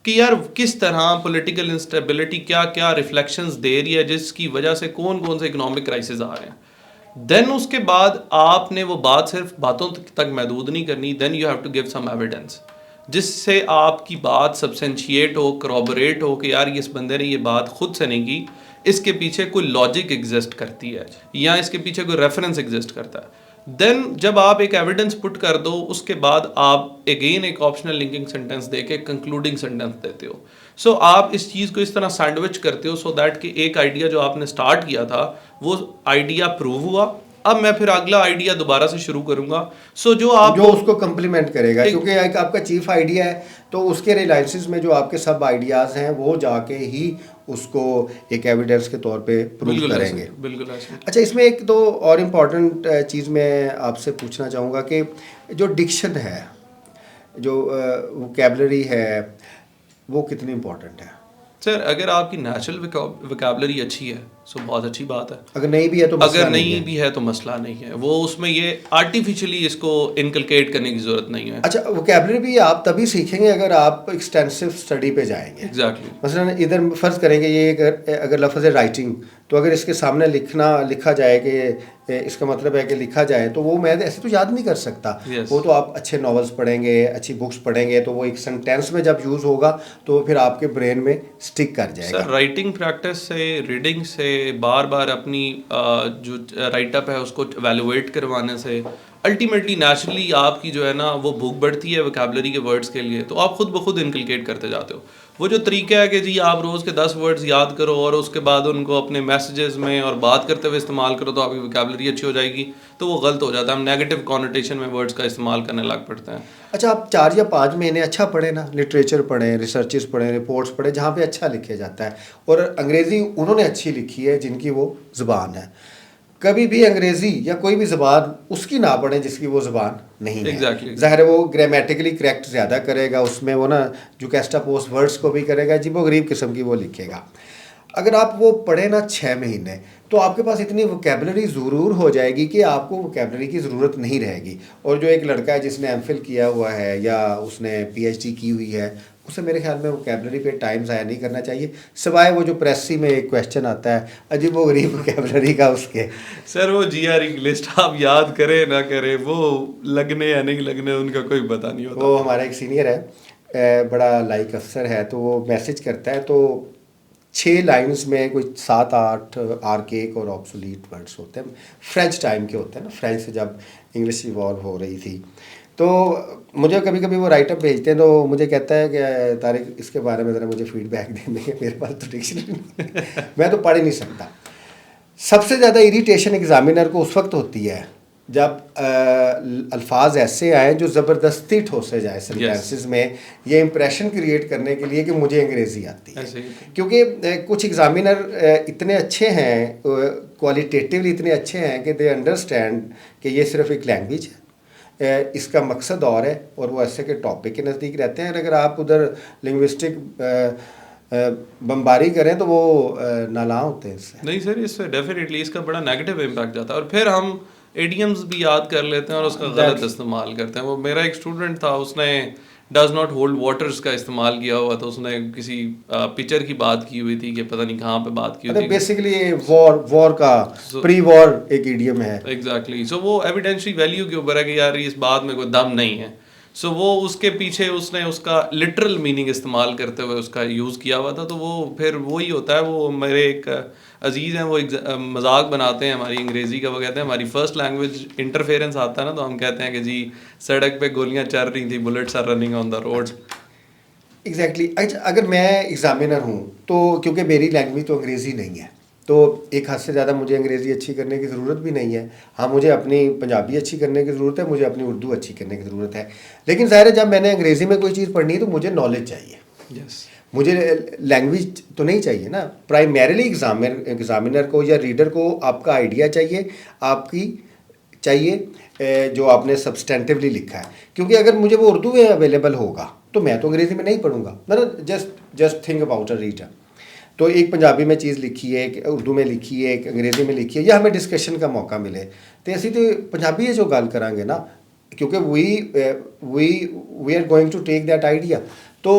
कि यार किस तरह पॉलिटिकल इंस्टेबिलिटी क्या क्या रिफ्लेक्शंस दे रही है, जिसकी वजह से कौन कौन से इकोनॉमिक क्राइसिस आ रहे हैं। देन उसके बाद आपने वो बात सिर्फ बातों तक महदूद नहीं करनी, then you have to give some evidence जिससे आपकी बात सब्सटेंशिएट हो, करॉबोरेट हो कि यार इस बंदे ने ये बात खुद से नहीं की, इसके पीछे कोई लॉजिक एग्जिस्ट करती है या इसके पीछे कोई रेफरेंस एग्जिस्ट करता है। देन जब आप एक एविडेंस पुट कर दो, उसके बाद आप अगेन एक ऑप्शनल लिंकिंग सेंटेंस देके कंक्लूडिंग सेंटेंस देते हो। सो आप इस चीज़ को इस तरह सैंडविच करते हो सो दैट कि एक आइडिया जो आपने स्टार्ट किया था वो आइडिया प्रूव हुआ, अब मैं फिर अगला आइडिया दोबारा से शुरू करूंगा। सो जो उसको कम्प्लीमेंट करेगा, क्योंकि एक आपका चीफ आइडिया है तो उसके रिलायंसेस में जो आपके सब आइडियाज़ हैं वो जाके ही उसको एक एविडेंस के तौर पे प्रूव करेंगे। बिल्कुल ऐसे। अच्छा, इसमें एक तो और इम्पॉर्टेंट चीज़ मैं आपसे पूछना चाहूँगा कि जो डिक्शन है, जो वोकैबुलरी है, वो कितनी इम्पॉर्टेंट है? सर अगर आपकी नेचुरल वोकैबुलरी अच्छी है सो बहुत अच्छी बात है। अगर नहीं भी है तो अगर नहीं भी है तो मसला नहीं है, वो उसमें ये आर्टिफिशियली इसको इनकलकेट करने की ज़रूरत नहीं है। अच्छा, वोकैबुलरी भी आप तभी सीखेंगे अगर आप एक्सटेंसिव स्टडी पे जाएंगे। एग्जैक्टली। मसलन इधर फ़र्ज़ करेंगे ये अगर लफ्ज़ है राइटिंग, तो अगर इसके सामने लिखा जाए कि इसका मतलब है कि लिखा जाए, तो वो मैं ऐसे तो याद नहीं कर सकता। Yes. वो तो आप अच्छे नॉवेल्स पढ़ेंगे, अच्छी बुक्स पढ़ेंगे, तो वो एक सेंटेंस में जब यूज़ होगा तो फिर आपके ब्रेन में स्टिक कर जाएगा। सर राइटिंग प्रैक्टिस से, रीडिंग से, बार बार अपनी जो राइटअप है उसको एवेलुएट करवाने से अल्टीमेटली नेचुरली आपकी जो है ना वो भूख बढ़ती है वोकैबुलरी के वर्ड्स के लिए, तो आप खुद ब खुद इनकलकेट करते जाते हो। वो जो तरीका है कि जी आप रोज़ के 10 वर्ड्स याद करो और उसके बाद उनको अपने मैसेजेस में और बात करते हुए इस्तेमाल करो तो आपकी वोकैबुलरी अच्छी हो जाएगी, तो वो गलत हो जाता है। हम नेगेटिव कॉनोटेशन में वर्ड्स का इस्तेमाल करने लग पड़ते हैं। अच्छा, आप 4 या 5 महीने अच्छा पढ़ें ना, लिटरेचर पढ़ें, रिसर्चेस पढ़ें, रिपोर्ट्स पढ़ें जहाँ पे अच्छा लिखा जाता है, और अंग्रेज़ी उन्होंने अच्छी लिखी है जिनकी वो ज़ुबान है। कभी भी अंग्रेज़ी या कोई भी ज़बान उसकी ना पढ़ें जिसकी वो ज़बान नहीं है। Exactly. ज़ाहिर है वो ग्रामेटिकली करेक्ट ज़्यादा करेगा, उसमें वो ना जो कैस्टापोस्ट वर्ड्स को भी करेगा, जी वो गरीब किस्म की वो लिखेगा। अगर आप वो पढ़ें ना 6 महीने, तो आपके पास इतनी वोकैबुलरी ज़रूर हो जाएगी कि आपको वोकैबुलरी की ज़रूरत नहीं रहेगी। और जो एक लड़का है जिसने एमफिल किया हुआ है या उसने पीएचडी की हुई है, उसे मेरे ख्याल में वोकैबुलरी पे टाइम ज़ाया नहीं करना चाहिए, सिवाय वो जो प्रेसी में एक क्वेश्चन आता है अजीब वो गरीब वोकैबुलरी का उसके। सर वो जीआरई की लिस्ट आप याद करें ना करें, वो लगने या नहीं लगने उनका कोई पता नहीं होता। वो हमारा एक सीनियर है, बड़ा लाइक अफसर है, तो वो मैसेज करता है तो 6 लाइन्स में कोई 7-8 आर्केक और ऑब्सोलीट वर्ड्स होते हैं, फ्रेंच टाइम के होते हैं ना, फ्रेंच से जब इंग्लिश इवॉल्व हो रही थी। तो मुझे कभी कभी वो राइटअप भेजते हैं तो मुझे कहता है कि तारिक इसके बारे में ज़रा मुझे फीडबैक दे देंगे, मेरे पास तो डिक्शनरी मैं तो पढ़ ही नहीं सकता। सबसे ज़्यादा इरिटेशन एग्जामिनर को उस वक्त होती है जब अल्फाज ऐसे आए जो ज़बरदस्ती ठोसे जाए सेंटेंसेस में, ये इंप्रेशन क्रिएट करने के लिए कि मुझे अंग्रेज़ी आती है। क्योंकि कुछ एग्जामिनर इतने अच्छे हैं, क्वालिटेटिवली इतने अच्छे हैं कि दे अंडरस्टैंड कि ये सिर्फ एक लैंग्वेज है, इसका मकसद और है, और वो ऐसे के टॉपिक के नज़दीक रहते हैं। और अगर आप उधर लिंग्विस्टिक बमबारी करें तो वो नाला होते हैं इससे। नहीं सर, इससे डेफिनेटली इसका बड़ा नेगेटिव इम्पैक्ट जाता है, और फिर हम एडियम्स भी याद कर लेते हैं और उसका गलत इस्तेमाल करते हैं। वो मेरा एक स्टूडेंट था, उसने डज नॉट होल्ड वाटर्स का इस्तेमाल किया हुआ था। उसने किसी पिक्चर की बात की हुई थी कि पता नहीं कहाँ पे बात की हुई थी। बेसिकली वॉर का प्री वॉर एक इडियम है। एग्जैक्टली। सो वो एविडेंशियल वैल्यू के ऊपर है कि यार इस बात में कोई दम नहीं है। सो वो उसके पीछे उसने उसका लिटरल मीनिंग इस्तेमाल करते हुए उसका यूज़ किया हुआ था। तो वो फिर वही होता है, वो मेरे एक अजीज़ हैं, वो मजाक बनाते हैं हमारी अंग्रेज़ी का। वो कहते हैं हमारी फर्स्ट लैंग्वेज इंटरफेरेंस आता है ना, तो हम कहते हैं कि जी सड़क पे गोलियां चल रही थी, bullets are running on the road. Exactly. अगर मैं एग्ज़ामिनर हूँ तो क्योंकि मेरी लैंग्वेज तो अंग्रेज़ी नहीं है, तो एक हद से ज़्यादा मुझे अंग्रेज़ी अच्छी करने की ज़रूरत भी नहीं है। हाँ, मुझे अपनी पंजाबी अच्छी करने की ज़रूरत है, मुझे अपनी उर्दू अच्छी करने की ज़रूरत है। लेकिन ज़ाहिर है जब मैंने अंग्रेज़ी में कोई चीज़ पढ़नी है तो मुझे नॉलेज चाहिए। मुझे लैंग्वेज तो नहीं चाहिए ना। प्राइमरीली एग्ज़ामिनर को या रीडर को आपका आइडिया चाहिए, आपकी चाहिए जो आपने सब्सटेंटिवली लिखा है। क्योंकि अगर मुझे वो उर्दू में अवेलेबल होगा तो मैं तो अंग्रेज़ी में नहीं पढ़ूंगा ना। Just think about a reader. तो एक पंजाबी में चीज़ लिखी है, एक उर्दू में लिखी है, एक अंग्रेज़ी में लिखी है, या हमें डिस्कशन का मौका मिले तो ऐसी तो पंजाबी जो गल करांगे ना, क्योंकि we are going to take that idea. तो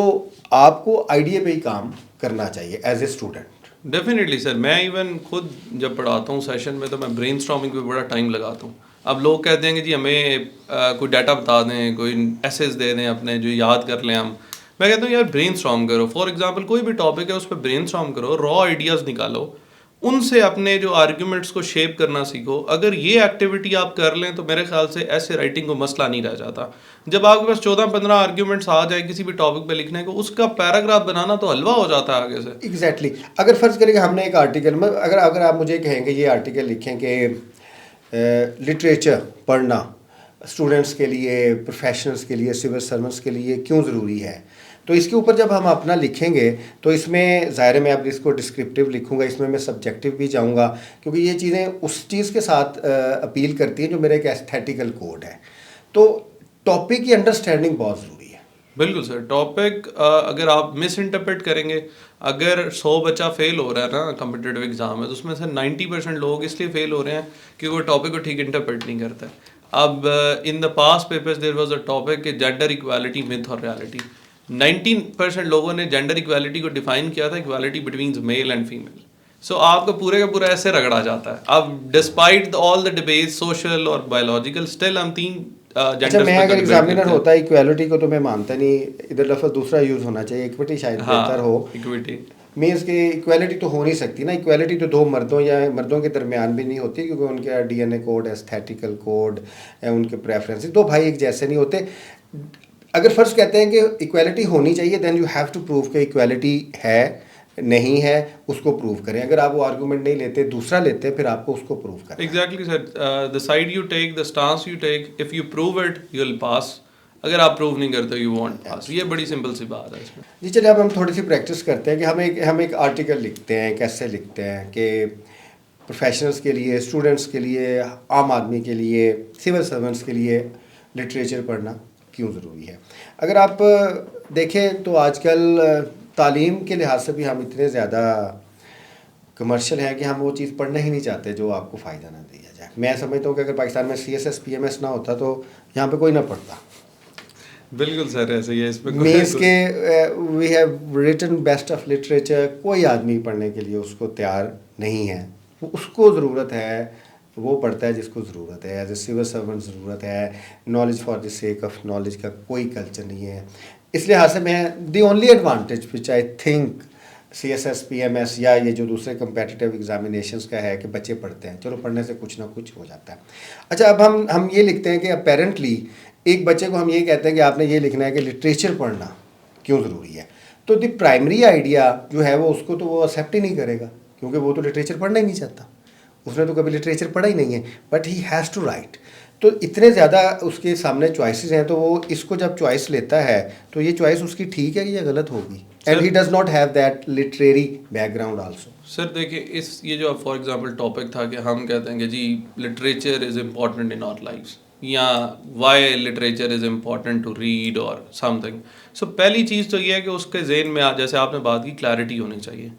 आपको आइडिया पे ही काम करना चाहिए as a student. Definitely sir, मैं इवन खुद जब पढ़ाता हूँ सेशन में तो मैं ब्रेन स्टॉर्मिंग पे बड़ा टाइम लगाता हूँ। अब लोग कहते हैं कि जी हमें कोई डाटा बता दें, कोई एसेस दे दें अपने जो याद कर लें हम। मैं कहता हूँ यार ब्रेन स्टॉर्म करो। फॉर एग्जांपल कोई भी टॉपिक है उस पर ब्रेन स्टॉर्म करो, रॉ आइडियाज़ निकालो, उनसे अपने जो आर्ग्यूमेंट्स को शेप करना सीखो। अगर ये एक्टिविटी आप कर लें तो मेरे ख्याल से ऐसे राइटिंग को मसला नहीं रह जाता। जब आपके पास 14-15 आर्ग्यूमेंट्स आ जाए किसी भी टॉपिक पे लिखने को, उसका पैराग्राफ बनाना तो हलवा हो जाता है आगे से। एग्जैक्टली। अगर फ़र्ज़ करें कि हमने एक आर्टिकल में, अगर आप मुझे कहेंगे ये आर्टिकल लिखें कि लिटरेचर पढ़ना स्टूडेंट्स के लिए, प्रोफेशनल्स के लिए, सिविल सर्वेंट्स के लिए क्यों ज़रूरी है, तो इसके ऊपर जब हम अपना लिखेंगे तो इसमें ज़ाहिर है मैं अब इसको डिस्क्रिप्टिव लिखूंगा, इसमें मैं सब्जेक्टिव भी जाऊंगा, क्योंकि ये चीज़ें उस चीज़ के साथ अपील करती हैं जो मेरा एक एस्थेटिकल कोड है। तो टॉपिक की अंडरस्टैंडिंग बहुत ज़रूरी है। बिल्कुल सर। टॉपिक अगर आप मिस इंटरप्रेट करेंगे, अगर 100 बच्चा फेल हो रहा है ना कॉम्पिटिटिव एग्जाम में, तो उसमें से 90% लोग इसलिए फेल हो रहे हैं कि वो टॉपिक को ठीक इंटरप्रेट नहीं करता है। अब in the past papers there was a topic कि जेंडर इक्वालिटी मिथ और रियलिटी। 19% लोगों ने जेंडर इक्वालिटी को डिफाइन किया था equality between male and female. So आपका पूरे का पूरा ऐसे रगड़ा जाता है। अब despite all the debate social और बायोलॉजिकल, स्टिल हम 3 अच्छा, मैं अगर एग्जामिनर होता इक्वालिटी को तो मैं मानता नहीं, इधर लफ्ज़ दूसरा यूज़ होना चाहिए, इक्विटी शायद बेहतर हो। इक्विटी मीन्स कि इक्वालिटी तो हो नहीं सकती ना। इक्वालिटी तो दो मर्दों या मर्दों के दरमियान भी नहीं होती, क्योंकि उनके डीएनए कोड, एस्थेटिकल कोड, उनके प्रेफरेंसेस, दो भाई एक जैसे नहीं होते। अगर फ़र्ज़ कहते हैं कि इक्वालिटी होनी चाहिए, then you have to prove कि इक्वालिटी है नहीं है, उसको प्रूव करें। अगर आप वो आर्गूमेंट नहीं लेते, दूसरा लेते, फिर आपको उसको प्रूव करें। Exactly sir, the side you take, the stance you take, if you prove it you will pass. अगर आप प्रूव नहीं करते यू वॉन्ट पास। ये बड़ी सिंपल सी बात है इसमें। जी चलिए, अब हम थोड़ी सी प्रैक्टिस करते हैं कि हम एक आर्टिकल लिखते हैं, कैसे लिखते हैं कि प्रोफेशनल्स के लिए, स्टूडेंट्स के लिए, आम आदमी के लिए, सिविल सर्वेंट्स के लिए लिटरेचर पढ़ना क्यों ज़रूरी है। अगर आप देखें तो आजकल तालीम के लिहाज से भी हम इतने ज़्यादा कमर्शियल हैं कि हम वो चीज़ पढ़ना ही नहीं चाहते जो आपको फ़ायदा ना दिया जाए। मैं समझता हूँ कि अगर पाकिस्तान में CSS PMS ना होता तो यहाँ पे कोई ना पढ़ता। बिल्कुल सर, ऐसे ही है। इस पे मीन्स के we have written best of literature, कोई आदमी पढ़ने के लिए उसको तैयार नहीं है। उसको ज़रूरत है, वो पढ़ता है जिसको ज़रूरत है। एज ए सिविल सर्वेंट ज़रूरत है। Knowledge for the sake of knowledge का कोई कल्चर नहीं है। इसलिए हाथ से मैं the only advantage which I think CSS PMS या ये जो दूसरे कंपेटिटिव एग्जामिनेशंस का है कि बच्चे पढ़ते हैं, चलो पढ़ने से कुछ ना कुछ हो जाता है। अच्छा, अब हम ये लिखते हैं कि अपेरेंटली एक बच्चे को हम ये कहते हैं कि आपने ये लिखना है कि लिटरेचर पढ़ना क्यों ज़रूरी है। तो द प्राइमरी आइडिया जो है वो उसको तो वो एक्सेप्ट ही नहीं करेगा, क्योंकि वो तो लिटरेचर पढ़ना ही नहीं चाहता। उसने तो कभी लिटरेचर पढ़ा ही नहीं है, but he has to write. तो इतने ज़्यादा उसके सामने चॉइसेस हैं, तो वो इसको जब चॉइस लेता है तो ये चॉइस उसकी ठीक है या गलत होगी? And he does not have that literary background also. Sir देखिए, इस ये जो फॉर एग्जांपल टॉपिक था कि हम कहते हैं कि जी literature is important in our lifes, या why literature is important to read और समथिंग। सो पहली चीज़ तो ये है कि उसके जहन में जैसे आपने बात की, क्लैरिटी होनी चाहिए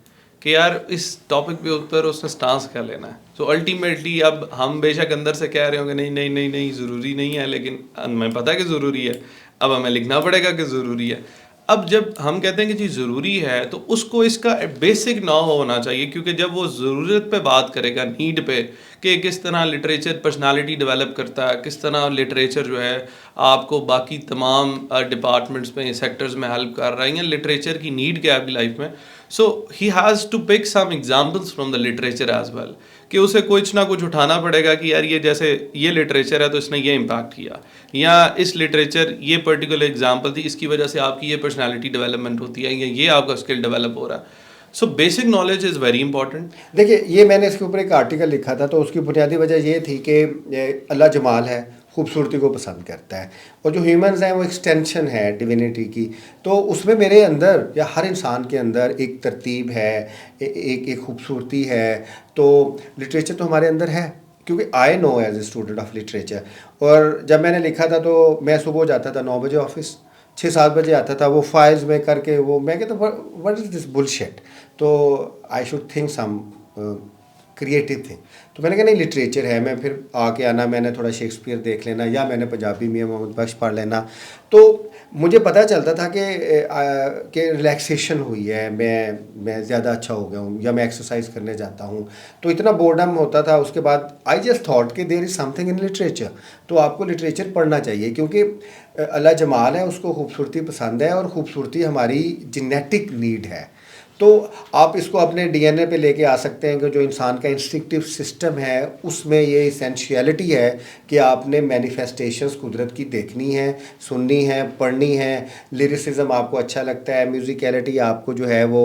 कि यार इस टॉपिक पे ऊपर उसने स्टांस क्या लेना है। सो अल्टीमेटली अब हम बेशक अंदर से कह रहे होंगे नहीं नहीं नहीं नहीं ज़रूरी नहीं है, लेकिन हमें पता है कि ज़रूरी है, अब हमें लिखना पड़ेगा कि ज़रूरी है। अब जब हम कहते हैं कि चीज़ ज़रूरी है तो उसको इसका बेसिक नॉ होना चाहिए, क्योंकि जब वो ज़रूरत पे बात करेगा, नीड पे, कि किस तरह लिटरेचर पर्सनालिटी डेवलप करता है, किस तरह लिटरेचर जो है आपको बाकी तमाम डिपार्टमेंट्स में, सेक्टर्स में हेल्प कर रहा है, या लिटरेचर की नीड क्या है आपकी लाइफ में। So he has to pick some examples from the literature as well, कि उसे कुछ ना कुछ उठाना पड़ेगा कि यार ये जैसे ये लिटरेचर है तो इसने ये इम्पैक्ट किया, या इस लिटरेचर ये पर्टिकुलर एग्जांपल थी, इसकी वजह से आपकी ये पर्सनालिटी डेवलपमेंट होती है, या ये आपका स्किल डेवलप हो रहा है। So basic knowledge is very important. देखिए, ये मैंने इसके ऊपर एक आर्टिकल लिखा था, तो उसकी बुनियादी वजह ये थी कि अल्लाह जमाल है, खूबसूरती को पसंद करता है, और जो ह्यूमंस हैं वो एक्सटेंशन है डिविनिटी की। तो उसमें मेरे अंदर या हर इंसान के अंदर एक तरतीब है, एक खूबसूरती है। तो लिटरेचर तो हमारे अंदर है, क्योंकि I know as a student of literature. और जब मैंने लिखा था तो मैं सुबह जाता था 9 बजे ऑफिस, 6-7 बजे आता था, वो फाइल्स में करके वो मैं कहता व्हाट इज़ दिस बुलशिट। तो I should think some creative thing. तो मैंने कहा नहीं, लिटरेचर है। मैं फिर आके आना, मैंने थोड़ा शेक्सपियर देख लेना, या मैंने पंजाबी मियां मोहम्मद बख्श पढ़ लेना। तो मुझे पता चलता था कि रिलैक्सेशन हुई है, मैं ज़्यादा अच्छा हो गया हूँ, या मैं एक्सरसाइज करने जाता हूँ। तो इतना बोर्डम होता था। उसके बाद आई जस्ट थॉट कि there is something in literature, तो आपको लिटरेचर पढ़ना चाहिए, क्योंकि अल्लाह जमाल है, उसको खूबसूरती पसंद है, और खूबसूरती हमारी जेनेटिक नीड है। तो आप इसको अपने डीएनए पे लेके आ सकते हैं कि जो इंसान का इंस्टिंक्टिव सिस्टम है उसमें ये इसेंशियलिटी है कि आपने मैनिफेस्टेशंस कुदरत की देखनी है, सुननी है, पढ़नी है। लिरिसिज्म आपको अच्छा लगता है, म्यूज़िकलिटी आपको जो है वो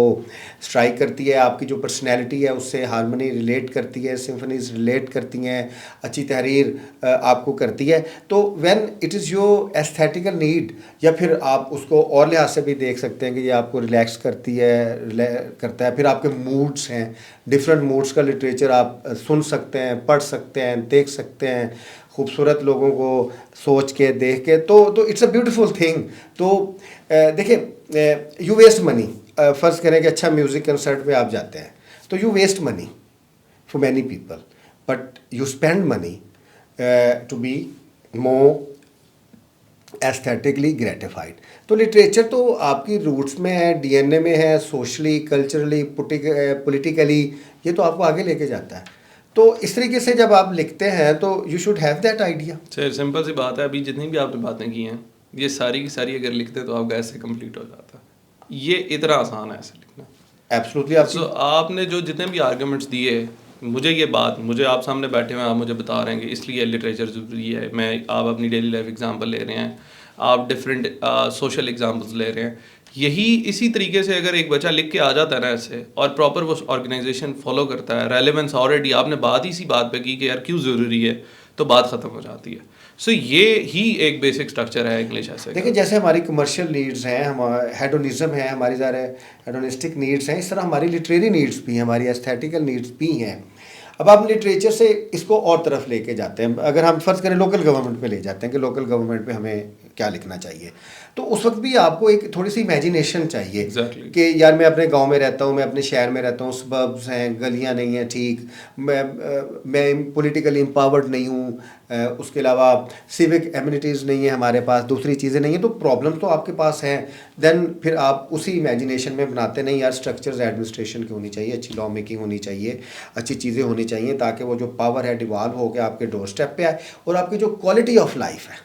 स्ट्राइक करती है, आपकी जो पर्सनैलिटी है उससे हारमोनी रिलेट करती है, सिम्फनीज रिलेट करती हैं, अच्छी तहरीर आपको करती है। तो when it is your aesthetical need, या फिर आप उसको और लिहाज से भी देख सकते हैं कि ये आपको रिलैक्स करती है, करता है। फिर आपके मूड्स हैं, डिफरेंट मूड्स का लिटरेचर आप सुन सकते हैं, पढ़ सकते हैं, देख सकते हैं, खूबसूरत लोगों को सोच के, देख के। तो इट्स अ ब्यूटीफुल थिंग। तो देखिए, यू वेस्ट मनी। फ़र्ज़ करें कि अच्छा म्यूज़िक कंसर्ट पे आप जाते हैं, तो you waste money for many people, but you spend money to be more aesthetically gratified. तो लिटरेचर तो आपकी रूट्स में है, डीएनए में है, सोशली, कल्चरली, पॉलिटिकली, ये तो आपको आगे लेके जाता है। तो इस तरीके से जब आप लिखते हैं तो you should have that idea. Sir simple सी बात है, अभी जितनी भी आपने बातें की हैं ये सारी की सारी अगर लिखते तो आपका ऐसे कंप्लीट हो जाता। ये इतना आसान है ऐसे लिखना। एब्सोल्युटली। सो आपने जो जितने भी आर्गूमेंट्स दिए, मुझे ये बात, मुझे आप सामने बैठे हुए हैं, आप मुझे बता रहे हैं कि इसलिए लिटरेचर ज़रूरी है, आप अपनी डेली लाइफ एग्जांपल ले रहे हैं, आप डिफरेंट सोशल एग्जांपल्स ले रहे हैं। यही इसी तरीके से अगर एक बच्चा लिख के आ जाता है ना ऐसे, और प्रॉपर वो ऑर्गेनाइजेशन फॉलो करता है, रेलेवेंस ऑलरेडी आपने बात ही इसी बात पे की कि यार क्यों ज़रूरी है, तो बात ख़त्म हो जाती है। सो ये ही एक बेसिक स्ट्रक्चर है इंग्लिश ऐसे। देखिए, जैसे हमारी कमर्शियल नीड्स हैं, हमारा हेडोनिज्म है, हमारी ज़्यादा हेडोनिस्टिक नीड्स हैं, इस तरह हमारी लिटरेरी नीड्स भी हैं, हमारी एस्थेटिकल नीड्स भी हैं। अब आप लिटरेचर से इसको और तरफ लेके जाते हैं। अगर हम फ़र्ज़ करें लोकल गवर्नमेंट पे ले जाते हैं कि लोकल गवर्नमेंट पे हमें क्या लिखना चाहिए, तो उस वक्त भी आपको एक थोड़ी सी इमेजिनेशन चाहिए। Exactly. कि यार मैं अपने गांव में रहता हूँ, मैं अपने शहर में रहता हूँ, सबब्स हैं, गलियाँ नहीं हैं ठीक, मैं पॉलिटिकली एम्पावर्ड नहीं हूँ, उसके अलावा सिविक एमिनिटीज़ नहीं है हमारे पास, दूसरी चीज़ें नहीं हैं, तो प्रॉब्लम तो आपके पास हैं। देन फिर आप उसी इमेजिनेशन में बनाते नहीं, यार स्ट्रक्चर्स एडमिनिस्ट्रेशन की होनी चाहिए, अच्छी लॉ मेकिंग होनी चाहिए, अच्छी चीज़ें होनी चाहिए, ताकि वो जो पावर है डिवॉल्व होकर आपके डोर स्टेप पे आए, और आपकी जो क्वालिटी ऑफ लाइफ है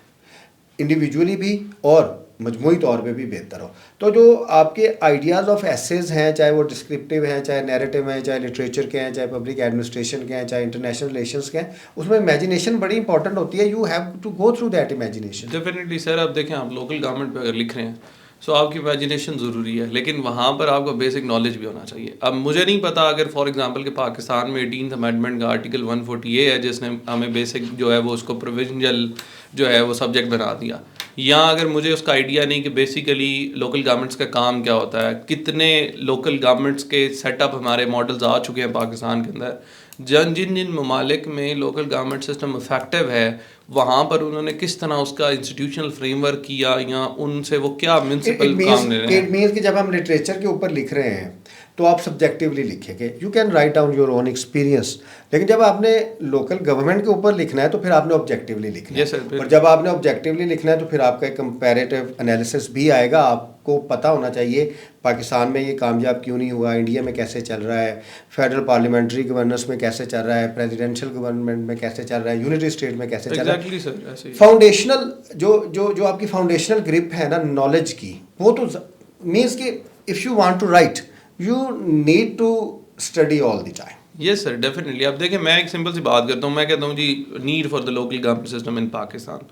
इंडिविजुअली भी और मजमूई तौर पे भी बेहतर हो। तो जो आपके आइडियाज़ ऑफ एसेज हैं, चाहे वो डिस्क्रिप्टिव हैं, चाहे नैरेटिव हैं, चाहे लिटरेचर के हैं, चाहे पब्लिक एडमिनिस्ट्रेशन के हैं, चाहे इंटरनेशनल रिलेशंस के हैं, उसमें इमेजिनेशन बड़ी इंपॉर्टेंट होती है। You have to go through that imagination. Definitely sir. अब देखें, आप लोकल गवर्नमेंट पे अगर लिख रहे हैं सो आपकी इमेजिनेशन ज़रूरी है, लेकिन वहाँ पर आपको बेसिक नॉलेज भी होना चाहिए। अब मुझे नहीं पता अगर फॉर एग्जांपल कि पाकिस्तान में 18th अमेंडमेंट का आर्टिकल 140A है जिसने हमें बेसिक जो है वो उसको प्रोविजनल जो है वो सब्जेक्ट बना दिया, या अगर मुझे उसका आइडिया नहीं कि बेसिकली लोकल गवर्नमेंट्स का काम क्या होता है, कितने लोकल गवर्नमेंट्स के सेटअप हमारे मॉडल्स आ चुके हैं पाकिस्तान के अंदर, जिन जिन जिन ममालिक में लोकल गवर्नमेंट सिस्टम इफेक्टिव है वहाँ पर उन्होंने किस तरह उसका इंस्टीट्यूशनल फ्रेमवर्क किया, या उनसे वो क्या म्यूनसिपल काम ले रहे हैं। इट मीन्स कि जब हम लिटरेचर के ऊपर लिख रहे हैं तो आप सब्जेक्टिवली लिखेंगे, you can write down your own experience. लेकिन जब आपने लोकल गवर्नमेंट के ऊपर लिखना है तो फिर आपने ऑब्जेक्टिवली लिखना है। Yes, sir, और जब आपने ऑब्जेक्टिवली लिखना है तो फिर आपका एक कंपैरेटिव एनालिसिस भी आएगा। आपको पता होना चाहिए पाकिस्तान में ये कामयाब क्यों नहीं हुआ, इंडिया में कैसे चल रहा है, फेडरल पार्लियामेंट्री गवर्नेंस में कैसे चल रहा है, प्रेसिडेंशियल गवर्नमेंट में कैसे चल रहा है, यूनिटी स्टेट में कैसे चल रहा है। एग्जैक्टली सर, ऐसे ही। फाउंडेशनल जो जो जो आपकी फाउंडेशनल ग्रिप है ना नॉलेज की, वो तो मीन्स कि if you want to write you need to study all the time. Yes sir, definitely. अब देखें, मैं एक सिंपल सी बात करता हूँ, मैं कहता हूँ जी need for the local government system in Pakistan.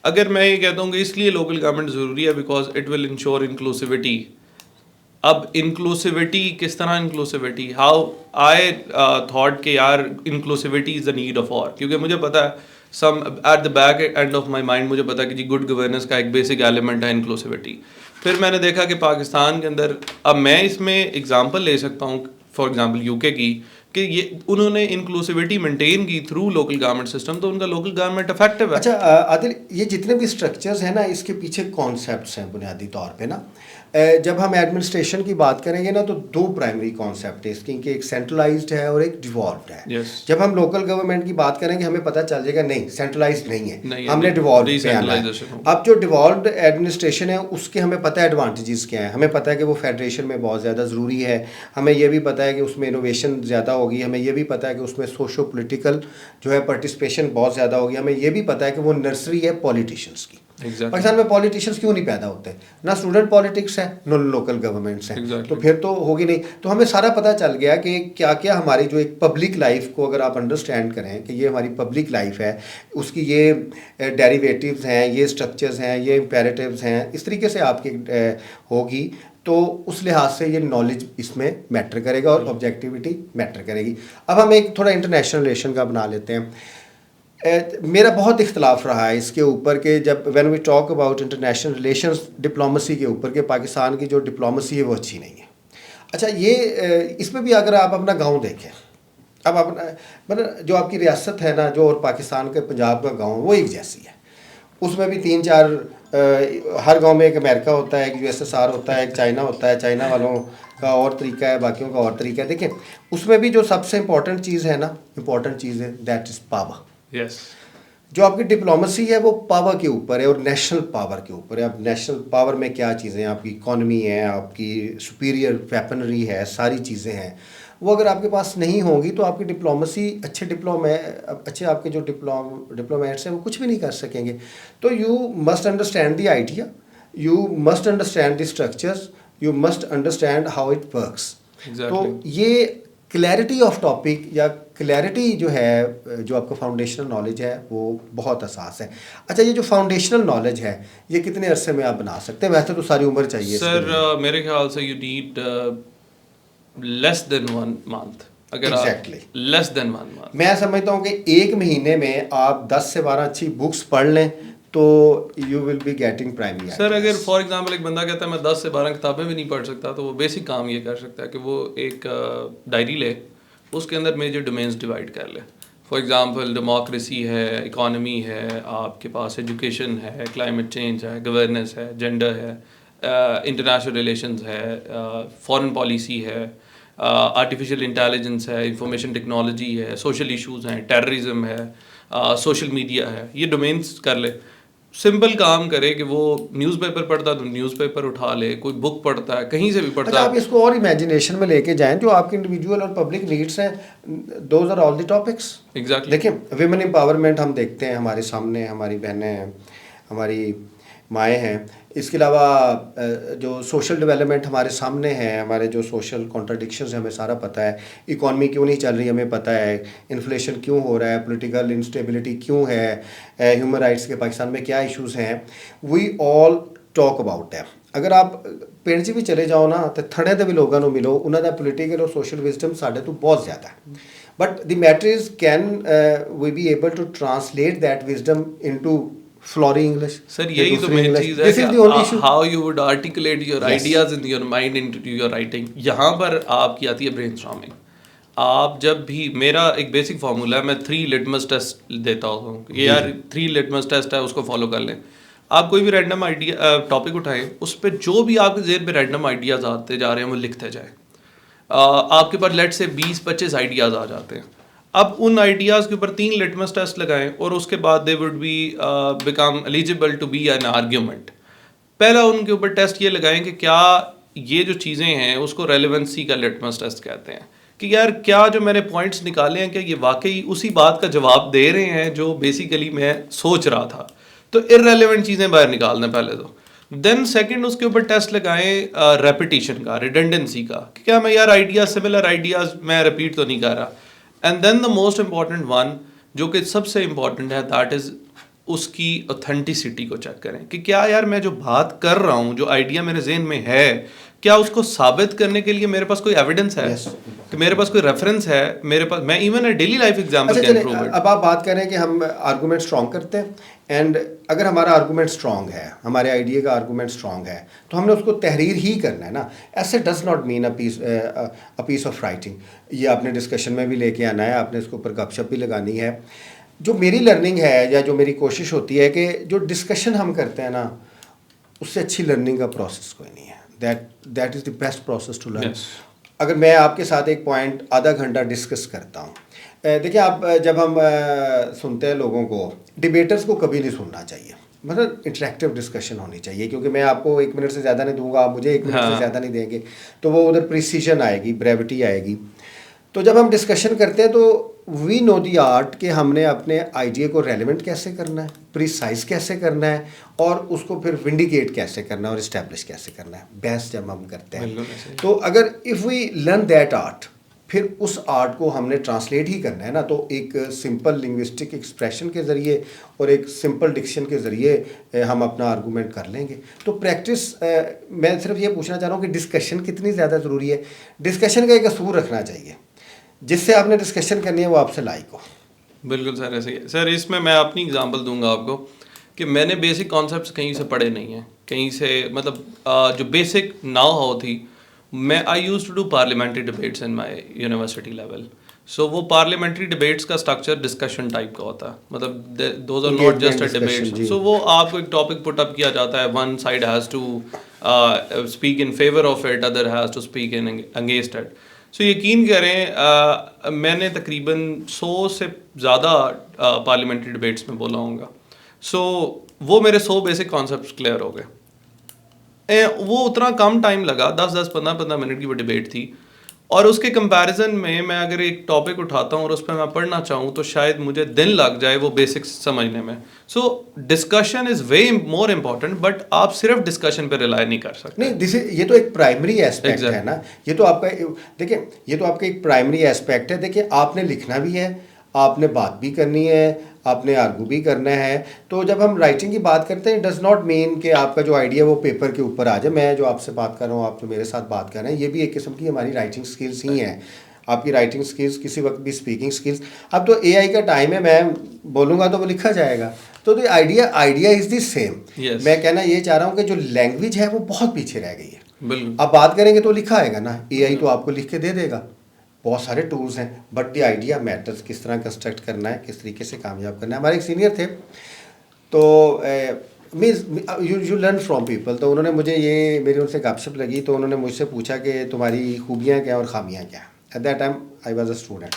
अगर मैं ये कहता हूँ कि इसलिए लोकल गवर्नमेंट ज़रूरी है because it will ensure inclusivity. अब इंक्लूसिविटी किस तरह इंक्लूसिविटी, हाउ आई थॉट कि यार inclusivity is the need of all, क्योंकि मुझे पता है some at the back end of my mind मुझे पता है कि जी गुड गवर्नेंस का एक बेसिक एलिमेंट है इंक्लूसिविटी। फिर मैंने देखा कि पाकिस्तान के अंदर, अब मैं इसमें एग्जांपल ले सकता हूँ फॉर एग्जांपल यूके की, कि ये उन्होंने इंक्लूसिविटी मेंटेन की थ्रू लोकल गवर्नमेंट सिस्टम, तो उनका लोकल गवर्नमेंट इफेक्टिव है। अच्छा आदिल, ये जितने भी स्ट्रक्चर्स हैं ना इसके पीछे कॉन्सेप्ट्स हैं बुनियादी तौर पे ना। जब हम एडमिनिस्ट्रेशन की बात करेंगे ना तो दो प्राइमरी कॉन्सेप्ट है इसकी, कि एक सेंट्रलाइज्ड है और एक डिवॉल्व्ड है। Yes. जब हम लोकल गवर्नमेंट की बात करेंगे हमें पता चल जाएगा नहीं सेंट्रलाइज्ड नहीं है, नहीं है, हमने डिवॉल्व पे आना है। decentralization होगा। अब जो डिवॉल्व्ड एडमिनिस्ट्रेशन है उसके हमें पता है एडवांटेजेस क्या है, हमें पता है कि वो फेडरेशन में बहुत ज़्यादा ज़रूरी है, हमें ये भी पता है कि उसमें इनोवेशन ज़्यादा होगी, हमें ये भी पता है कि उसमें सोशो पोलिटिकल जो है पार्टिसिपेशन बहुत ज़्यादा होगी, हमें ये भी पता है कि वो नर्सरी है पॉलिटिशियंस की। Exactly. पाकिस्तान में पॉलिटिशियंस क्यों नहीं पैदा होते, ना स्टूडेंट पॉलिटिक्स है ना लोकल गवर्नमेंट्स हैं। Exactly. तो फिर तो होगी नहीं। तो हमें सारा पता चल गया कि क्या क्या हमारी जो एक पब्लिक लाइफ को अगर आप अंडरस्टैंड करें कि ये हमारी पब्लिक लाइफ है, उसकी ये डेरिवेटिव्स हैं, ये स्ट्रक्चर्स हैं, ये इम्पेरेटिव्स हैं, इस तरीके से आपकी होगी, तो उस लिहाज से ये नॉलेज इसमें मैटर करेगा और ऑब्जेक्टिविटी मैटर करेगी। अब हम एक थोड़ा इंटरनेशनल रिलेशन का बना लेते हैं। मेरा बहुत इख्तलाफ रहा है इसके ऊपर कि जब when we talk about international relations diplomacy के ऊपर, कि पाकिस्तान की जो डिप्लोमेसी है वो अच्छी नहीं है। अच्छा, ये इसमें भी अगर आप अपना गांव देखें, अब अपना मतलब जो आपकी रियासत है ना, जो और पाकिस्तान के पंजाब का गांव वो एक जैसी है। उसमें भी 3-4 हर गांव में एक अमेरिका होता है, एक USSR होता है, एक चाइना होता है, चाइना वालों का और तरीका है, बाकियों का और तरीका है। देखें उसमें भी जो सबसे इम्पोर्टेंट चीज़ है ना, इम्पोर्टेंट चीज़ है दैट इज़ पावर। Yes. जो आपकी डिप्लोमेसी है वो पावर के ऊपर है और नेशनल पावर के ऊपर है। अब नेशनल पावर में क्या चीज़ें हैं, आपकी इकॉनमी है, आपकी सुपीरियर वेपनरी है, सारी चीज़ें हैं। वो अगर आपके पास नहीं होंगी तो आपकी डिप्लोमेसी अच्छे आपके जो डिप्लोमेट्स हैं वो कुछ भी नहीं कर सकेंगे। तो you must understand the idea, you must understand the structures, you must understand how it works. तो ये क्लैरिटी ऑफ टॉपिक या क्लैरिटी जो है, जो आपका फाउंडेशनल नॉलेज है वो बहुत असास है। अच्छा, ये जो फाउंडेशनल नॉलेज है ये कितने अरसे में आप बना सकते हैं? वैसे तो सारी उम्र चाहिए सर मेरे ख्याल से you need less than 1 month. अगर Exactly. लेस देन 1 मंथ, मैं समझता हूँ कि 1 महीने में आप 10 से 12 अच्छी बुक्स पढ़ लें तो you will be getting primary. Sir अगर फॉर एग्जांपल एक बंदा कहता है मैं 10 से 12 किताबें भी नहीं पढ़ सकता, तो वो बेसिक काम ये कर सकता है कि वो एक डायरी ले, उसके अंदर मेजर डोमेन्स डिवाइड कर ले। फॉर एग्जांपल डेमोक्रेसी है, इकॉनमी है, आपके पास एजुकेशन है, क्लाइमेट चेंज है, गवर्नेंस है, जेंडर है, इंटरनेशनल रिलेशंस है, फॉरेन पॉलिसी है, आर्टिफिशियल इंटेलिजेंस है, इंफॉर्मेशन टेक्नोलॉजी है, सोशल इश्यूज़ हैं, टेररिज्म है, सोशल मीडिया है। ये डोमेन्स कर ले, सिंपल काम करे कि वो न्यूज़पेपर पढ़ता तो न्यूज़पेपर उठा ले, कोई बुक पढ़ता है कहीं से भी पढ़ता अच्छा, है। आप इसको और इमेजिनेशन में लेके जाएं, जो आपके इंडिविजुअल और पब्लिक नीड्स हैं, those are all the topics. Exactly. देखिए विमेन एम्पावरमेंट हम देखते हैं हमारे सामने, हमारी बहनें हैं, हमारी माएँ हैं। इसके अलावा जो सोशल डेवलपमेंट हमारे सामने है, हमारे जो सोशल कॉन्ट्राडिक्शंस हैं हमें सारा पता है। इकॉनमी क्यों नहीं चल रही हमें पता है, इन्फ्लेशन क्यों हो रहा है, पॉलिटिकल इंस्टेबिलिटी क्यों है, ह्यूमन राइट्स के पाकिस्तान में क्या इश्यूज़ हैं, we all talk about them. अगर आप ਪਿੰਡ 'ਚ ਵੀ ਚਲੇ ਜਾਓ ਨਾ ਤੇ ਥੜੇ ਦੇ ਵੀ ਲੋਕਾਂ ਨੂੰ ਮਿਲੋ, ਉਹਨਾਂ ਦਾ ਪੋਲੀਟੀਕਲ ਔਰ ਸੋਸ਼ਲ ਵਿਜ਼ਡਮ ਸਾਡੇ ਤੋਂ ਬਹੁਤ ਜ਼ਿਆਦਾ ਹੈ, but the matter is can we be able to translate that wisdom into flowery English. Sir यही तो मेन चीज़ है कि how you would articulate your ideas in your mind into your writing. यहाँ पर आपकी आती है ब्रेनस्टॉर्मिंग। आप जब भी, मेरा एक बेसिक फार्मूला है, मैं 3 लिटमस टेस्ट देता हूँ कि यार 3 लिटमस टेस्ट है, उसको फॉलो कर लें। आप कोई भी रैंडम आइडिया टॉपिक उठाएं, उस पर जो भी आपके जेर पे रैंडम आइडियाज़ आते जा रहे हैं वो लिखते जाएं। आपके पास लेट से 20-25 आइडियाज़ आ जाते हैं। अब उन आइडियाज़ के ऊपर 3 लिटमस टेस्ट लगाएं और उसके बाद they would be become eligible to be an argument. पहला उनके ऊपर टेस्ट ये लगाएं कि क्या ये जो चीज़ें हैं उसको रेलेवेंसी का लिटमस टेस्ट कहते हैं, कि यार क्या जो मैंने पॉइंट्स निकाले हैं क्या ये वाकई उसी बात का जवाब दे रहे हैं जो बेसिकली मैं सोच रहा था। तो इररेलेवेंट चीज़ें बाहर निकालना पहले तो। देन सेकंड उसके ऊपर टेस्ट लगाएं रेपिटेशन का, रिडंडेंसी का, कि क्या मैं यार आइडियाज, सिमिलर आइडियाज़ मैं रिपीट तो नहीं कर रहा। And then the most important one, जो कि सबसे इम्पॉर्टेंट है, दैट इज़ उसकी ऑथेंटिसिटी को चेक करें कि क्या यार मैं जो बात कर रहा हूँ, जो आइडिया मेरे जहन में है, क्या उसको साबित करने के लिए मेरे पास कोई एविडेंस है, कि मेरे पास कोई रेफरेंस है, मेरे पास, मैं even a daily life example can prove it. अब आप बात करें कि हम आर्गूमेंट स्ट्रॉन्ग करते हैं, एंड अगर हमारा आर्गूमेंट स्ट्रॉन्ग है, हमारे आइडिया का आर्गूमेंट स्ट्रॉन्ग है, तो हमने उसको तहरीर ही करना है ना। ऐसे does not mean a piece of writing. ये आपने डिस्कशन में भी लेके आना है, आपने इसके ऊपर गपशप भी लगानी है। जो मेरी लर्निंग है या जो मेरी कोशिश होती है कि जो डिस्कशन हम करते हैं ना, उससे अच्छी लर्निंग का प्रोसेस कोई नहीं है। That is the best process to learn. अगर मैं आपके साथ एक पॉइंट आधा घंटा डिस्कस करता हूँ, देखिए आप जब हम सुनते हैं लोगों को, डिबेटर्स को कभी नहीं सुनना चाहिए, मतलब इंटरेक्टिव डिस्कशन होनी चाहिए, क्योंकि मैं आपको 1 मिनट से ज़्यादा नहीं दूंगा, आप मुझे 1 मिनट से ज़्यादा नहीं देंगे, तो वो उधर प्रिसीजन आएगी, ब्रेविटी आएगी। तो जब हम डिस्कशन करते हैं तो वी नो दी आर्ट कि हमने अपने आइडिया को रेलेवेंट कैसे करना है, प्रिसाइज कैसे करना है, और उसको फिर विंडिकेट कैसे करना है और इस्टेब्लिश कैसे करना है, बहस जब हम करते हैं। तो अगर if we learn that art, फिर उस आर्ट को हमने ट्रांसलेट ही करना है ना, तो एक सिंपल लिंग्विस्टिक एक्सप्रेशन के ज़रिए और एक सिंपल डिक्शन के ज़रिए हम अपना आर्गूमेंट कर लेंगे। तो प्रैक्टिस, मैं सिर्फ ये पूछना चाह रहा हूँ कि डिस्कशन कितनी ज़्यादा ज़रूरी है। डिस्कशन का एक असूल रखना चाहिए, जिससे आपने डिस्कशन करनी है वो आपसे लाइक हो। बिल्कुल सर, ऐसे ही है सर। इसमें मैं अपनी एग्जांपल दूंगा आपको कि मैंने बेसिक कॉन्सेप्ट्स कहीं से पढ़े नहीं हैं, कहीं से, मतलब जो बेसिक नाउ हाउ थी, मैं I used to do parliamentary debates in my university level. So वो पार्लियामेंट्री डिबेट्स का स्ट्रक्चर डिस्कशन टाइप का होता है, मतलब those are not just a debate. So वो आपको एक टॉपिक पुट अप किया जाता है, one side has to speak in favour of it, other has to speak in against it. So यकीन करें मैंने तकरीबन 100 से ज़्यादा पार्लियामेंट्री डिबेट्स में बोला होगा। सो वो मेरे 100 बेसिक कॉन्सेप्ट्स क्लियर हो गए। वो उतना कम टाइम लगा, 10-10, 15-15 मिनट की वो डिबेट थी। और उसके कंपैरिजन में मैं अगर एक टॉपिक उठाता हूँ और उस पर मैं पढ़ना चाहूँ तो शायद मुझे दिन लग जाए वो बेसिक्स समझने में। So discussion is way more important, but आप सिर्फ डिस्कशन पे रिलाई नहीं कर सकते। नहीं, ये तो एक प्राइमरी एस्पेक्ट है ना, ये तो आपका, देखिए ये तो आपका एक प्राइमरी एस्पेक्ट है। देखिए आपने लिखना भी है, आपने बात भी करनी है, आपने आर्गू भी करना है। तो जब हम राइटिंग की बात करते हैं, डज़ नॉट मीन कि आपका जो आइडिया वो पेपर के ऊपर आ जाए। मैं जो आपसे बात कर रहा हूँ, आप जो मेरे साथ बात कर रहे हैं, ये भी एक किस्म की हमारी राइटिंग स्किल्स ही हैं। आपकी राइटिंग स्किल्स, किसी वक्त भी स्पीकिंग स्किल्स। अब तो एआई का टाइम है, मैं बोलूँगा तो वो लिखा जाएगा। तो आइडिया इज़ द सेम। मैं कहना ये चाह रहा हूँ कि जो लैंग्वेज है वो बहुत पीछे रह गई है। आप बात करेंगे तो लिखा आएगा ना, एआई तो आपको लिख के दे देगा। बहुत सारे टूल्स हैं, बट द आइडिया मैटर्स, किस तरह कंस्ट्रक्ट करना है, किस तरीके से कामयाब करना है। हमारे एक सीनियर थे, तो यू लर्न फ्रॉम पीपल। तो उन्होंने मुझे ये, मेरी उनसे गपशप लगी, तो उन्होंने मुझसे पूछा कि तुम्हारी खूबियाँ क्या और ख़ामियाँ क्या। At that time I was a student.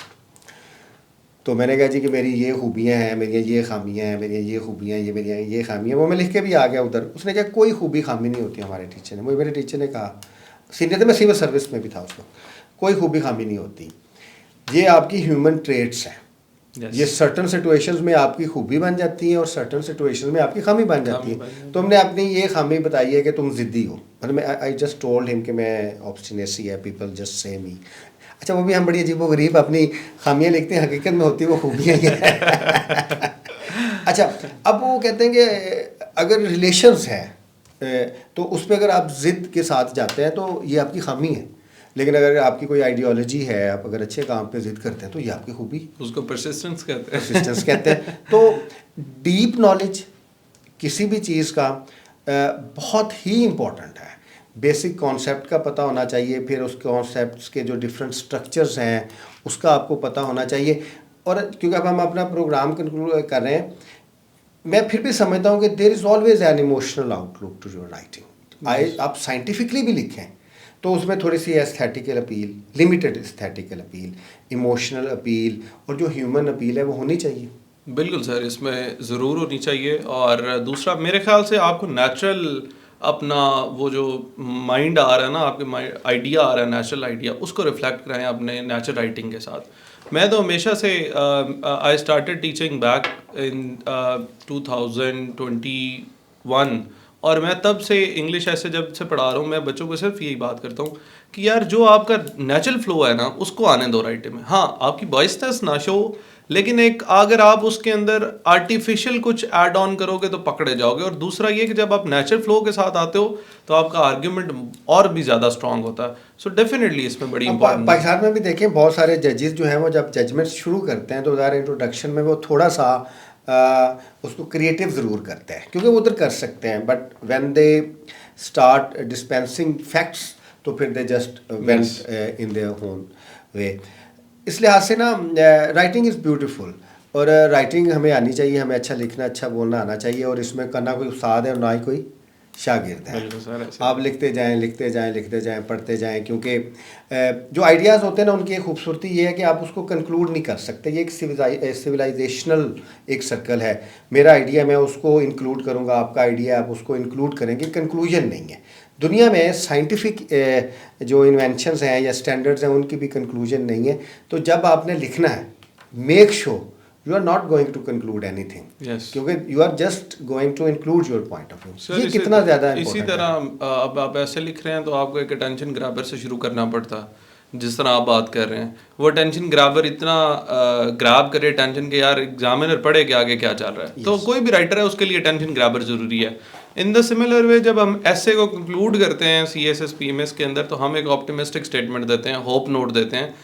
तो मैंने कहा जी कि मेरी ये खूबियाँ हैं, मेरी ये ख़ामियाँ हैं, मेरी ये खूबियाँ, ये मेरी ये ख़ामियाँ। वो मैं लिख के भी आ गया उधर। उसने कहा कोई खूबी ख़ामी नहीं होती। हमारे टीचर ने, मेरे टीचर ने कहा, सीनियर थे, मैं सिविल सर्विस में भी था उस वक्त, कोई खूबी खामी नहीं होती, ये आपकी ह्यूमन ट्रेट्स हैं। ये सर्टन सिचुएशंस में आपकी खूबी बन जाती है और सर्टन सिचुएशंस में आपकी खामी बन जाती है। तुमने अपनी ये खामी बताई है कि तुम ज़िद्दी हो। मतलब मैं आई जस्ट टोल्ड हिम कि मैं ऑब्स्टिनेसी है, पीपल जस्ट से मी। अच्छा, वो भी हम बड़ी अजीबोगरीब अपनी खामियाँ लिखते हैं, हकीकत में होती है वो खूबियाँ ही हैं। अच्छा, अब वो कहते हैं कि अगर रिलेशंस है, तो उस पर अगर आप ज़िद के साथ जाते हैं तो ये आपकी खामी है, लेकिन अगर आपकी कोई आइडियोलॉजी है, आप अगर अच्छे काम पे ज़िद करते हैं तो ये आपकी खूबी, उसको परसिस्टेंस कहते हैं। परसिस्टेंस कहते हैं। तो डीप नॉलेज किसी भी चीज़ का बहुत ही इम्पोर्टेंट है। बेसिक कॉन्सेप्ट का पता होना चाहिए, फिर उस कॉन्सेप्ट्स के जो डिफरेंट स्ट्रक्चर्स हैं उसका आपको पता होना चाहिए। और क्योंकि अब हम अपना प्रोग्राम कंक्लूड कर रहे हैं, मैं फिर भी समझता हूँ कि there is always an emotional outlook to your writing. आप साइंटिफिकली भी लिखें तो उसमें थोड़ी सी aesthetical appeal, limited aesthetical appeal, emotional appeal और जो ह्यूमन अपील है वो होनी चाहिए। बिल्कुल सर, इसमें ज़रूर होनी चाहिए। और दूसरा मेरे ख्याल से आपको नेचुरल अपना वो जो माइंड आ रहा है ना, आपके माइंड आइडिया आ रहा है, नेचुरल आइडिया, उसको रिफ्लेक्ट कराएं अपने नेचुरल राइटिंग के साथ। मैं तो हमेशा से I started teaching back in 2021, और मैं तब से इंग्लिश ऐसे जब से पढ़ा रहा हूँ, मैं बच्चों को सिर्फ यही बात करता हूँ कि यार जो आपका नेचुरल फ्लो है ना उसको आने दो राइटिंग में। हाँ, आपकी वॉइसनेस ना शो, लेकिन एक अगर आप उसके अंदर आर्टिफिशियल कुछ ऐड ऑन करोगे तो पकड़े जाओगे। और दूसरा ये कि जब आप नेचुरल फ्लो के साथ आते हो तो आपका आर्ग्यूमेंट और भी ज़्यादा स्ट्रांग होता है। सो डेफिनेटली इसमें बड़ी इंपॉर्टेंट। पाकिस्तान में भी देखें, बहुत सारे जजेस जो हैं वो जब जजमेंट शुरू करते हैं तो ज़रा इंट्रोडक्शन में वो थोड़ा सा उसको क्रिएटिव ज़रूर करते हैं, क्योंकि वो उधर कर सकते हैं, but when they start dispensing facts तो फिर they just went in their own way. इस लिहाज से ना राइटिंग इज़ ब्यूटीफुल, और राइटिंग हमें आनी चाहिए, हमें अच्छा लिखना, अच्छा बोलना आना चाहिए, और इसमें ना कोई उस्ताद है और ना ही कोई शागिर्द है। आप लिखते जाएं, लिखते जाएं, लिखते जाएं, पढ़ते जाएं, क्योंकि जो आइडियाज़ होते हैं ना उनकी एक खूबसूरती ये है कि आप उसको कंक्लूड नहीं कर सकते। ये एक सिविलाइजेशनल एक सर्कल है। मेरा आइडिया मैं उसको इंक्लूड करूँगा, आपका आइडिया आप उसको इंक्लूड करेंगे, कंक्लूजन नहीं है। दुनिया में साइंटिफिक जो इन्वेंशंस हैं या स्टैंडर्ड्स हैं उनकी भी कंक्लूजन नहीं है। तो जब आपने लिखना है, make sure you are not going to conclude anything, yes, क्योंकि you are just going to include your point of view। ये कितना ज़्यादा इसी तरह अब आप ऐसे लिख रहे हैं तो आपको एक अटेंशन ग्रैबर से शुरू करना पड़ता है। जिस तरह आप बात कर रहे हैं, वो अटेंशन ग्रैबर इतना ग्रैब करे अटेंशन के, यार एग्जामिनर पढ़े कि आगे क्या चल रहा है। तो कोई भी राइटर है उसके लिए अटेंशन ग्रैबर ज़रूरी है। इन द सिमिलर वे जब हम ऐसे को कंक्लूड करते हैं CSS PMS के अंदर, तो हम एक ऑप्टिमिस्टिक स्टेटमेंट देते हैं, होप नोट देते हैं,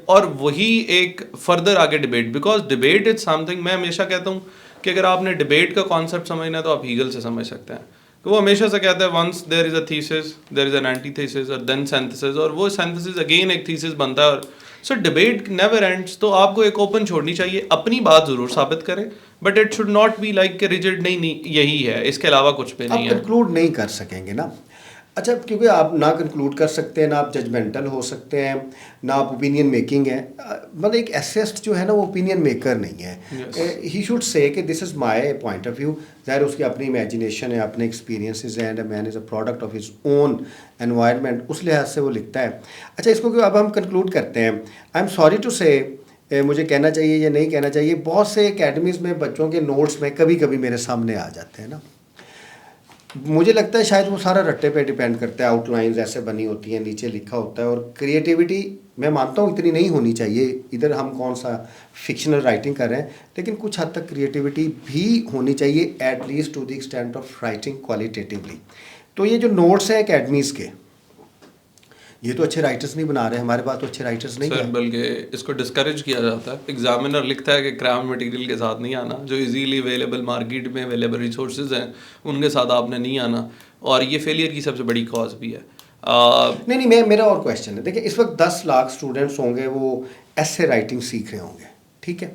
और वही एक फर्दर आगे debate, because debate is something. मैं हमेशा कहता हूँ कि अगर आपने डिबेट का कॉन्सेप्ट समझना है तो आप हीगल से समझ सकते हैं। तो वो हमेशा से कहता है once there is a thesis there is an antithesis और देन सिंथेसिस, और वो सिंथेसिस अगेन एक थीसिस बनता है। और सो डिबेट नेवर एंड्स। तो आपको एक ओपन छोड़नी चाहिए, अपनी बात जरूर साबित करें, but it should not be like rigid, नहीं यही है, इसके अलावा कुछ भी नहीं है। आप कंक्लूड नहीं कर सकेंगे ना। अच्छा, क्योंकि आप ना कंक्लूड कर सकते हैं, ना आप जजमेंटल हो सकते हैं, ना आप ओपिनियन मेकिंग है। मतलब एक एसेस्ट जो है ना वो ओपिनियन मेकर नहीं है। ही शुड से कि this is my point of view. ज़ाहिर उसकी अपनी इमेजिनेशन है, अपने एक्सपीरियंसेस हैं, and man is a product of his own environment, उस लिहाज से वो लिखता है। अच्छा, इसको क्यों अब हम कंक्लूड करते हैं। आई एम सॉरी टू से, मुझे कहना चाहिए या नहीं कहना चाहिए, बहुत से एकेडमीज़ में बच्चों के नोट्स में कभी कभी मेरे सामने आ जाते हैं ना, मुझे लगता है शायद वो सारा रट्टे पे डिपेंड करता है। आउटलाइंस ऐसे बनी होती हैं, नीचे लिखा होता है, और क्रिएटिविटी मैं मानता हूँ इतनी नहीं होनी चाहिए। इधर हम कौन सा फिक्शनल राइटिंग कर रहे हैं, लेकिन कुछ हद तक क्रिएटिविटी भी होनी चाहिए, at least to the extent of writing qualitatively. तो ये जो नोट्स हैं एकेडमीज़ के, ये तो अच्छे राइटर्स नहीं बना रहे, हमारे पास तो अच्छे राइटर्स नहीं हैं। बल्कि इसको डिस्करेज किया जाता है। एग्जामिनर लिखता है कि क्रैम मटेरियल के साथ नहीं आना, जो इजीली अवेलेबल मार्केट में अवेलेबल रिसोर्सेज हैं उनके साथ आपने नहीं आना, और ये फेलियर की सबसे बड़ी कॉज भी है। नहीं, मेरा और क्वेश्चन है। देखिए, इस वक्त 10 लाख स्टूडेंट्स होंगे, वो ऐसे राइटिंग सीख रहे होंगे, ठीक है।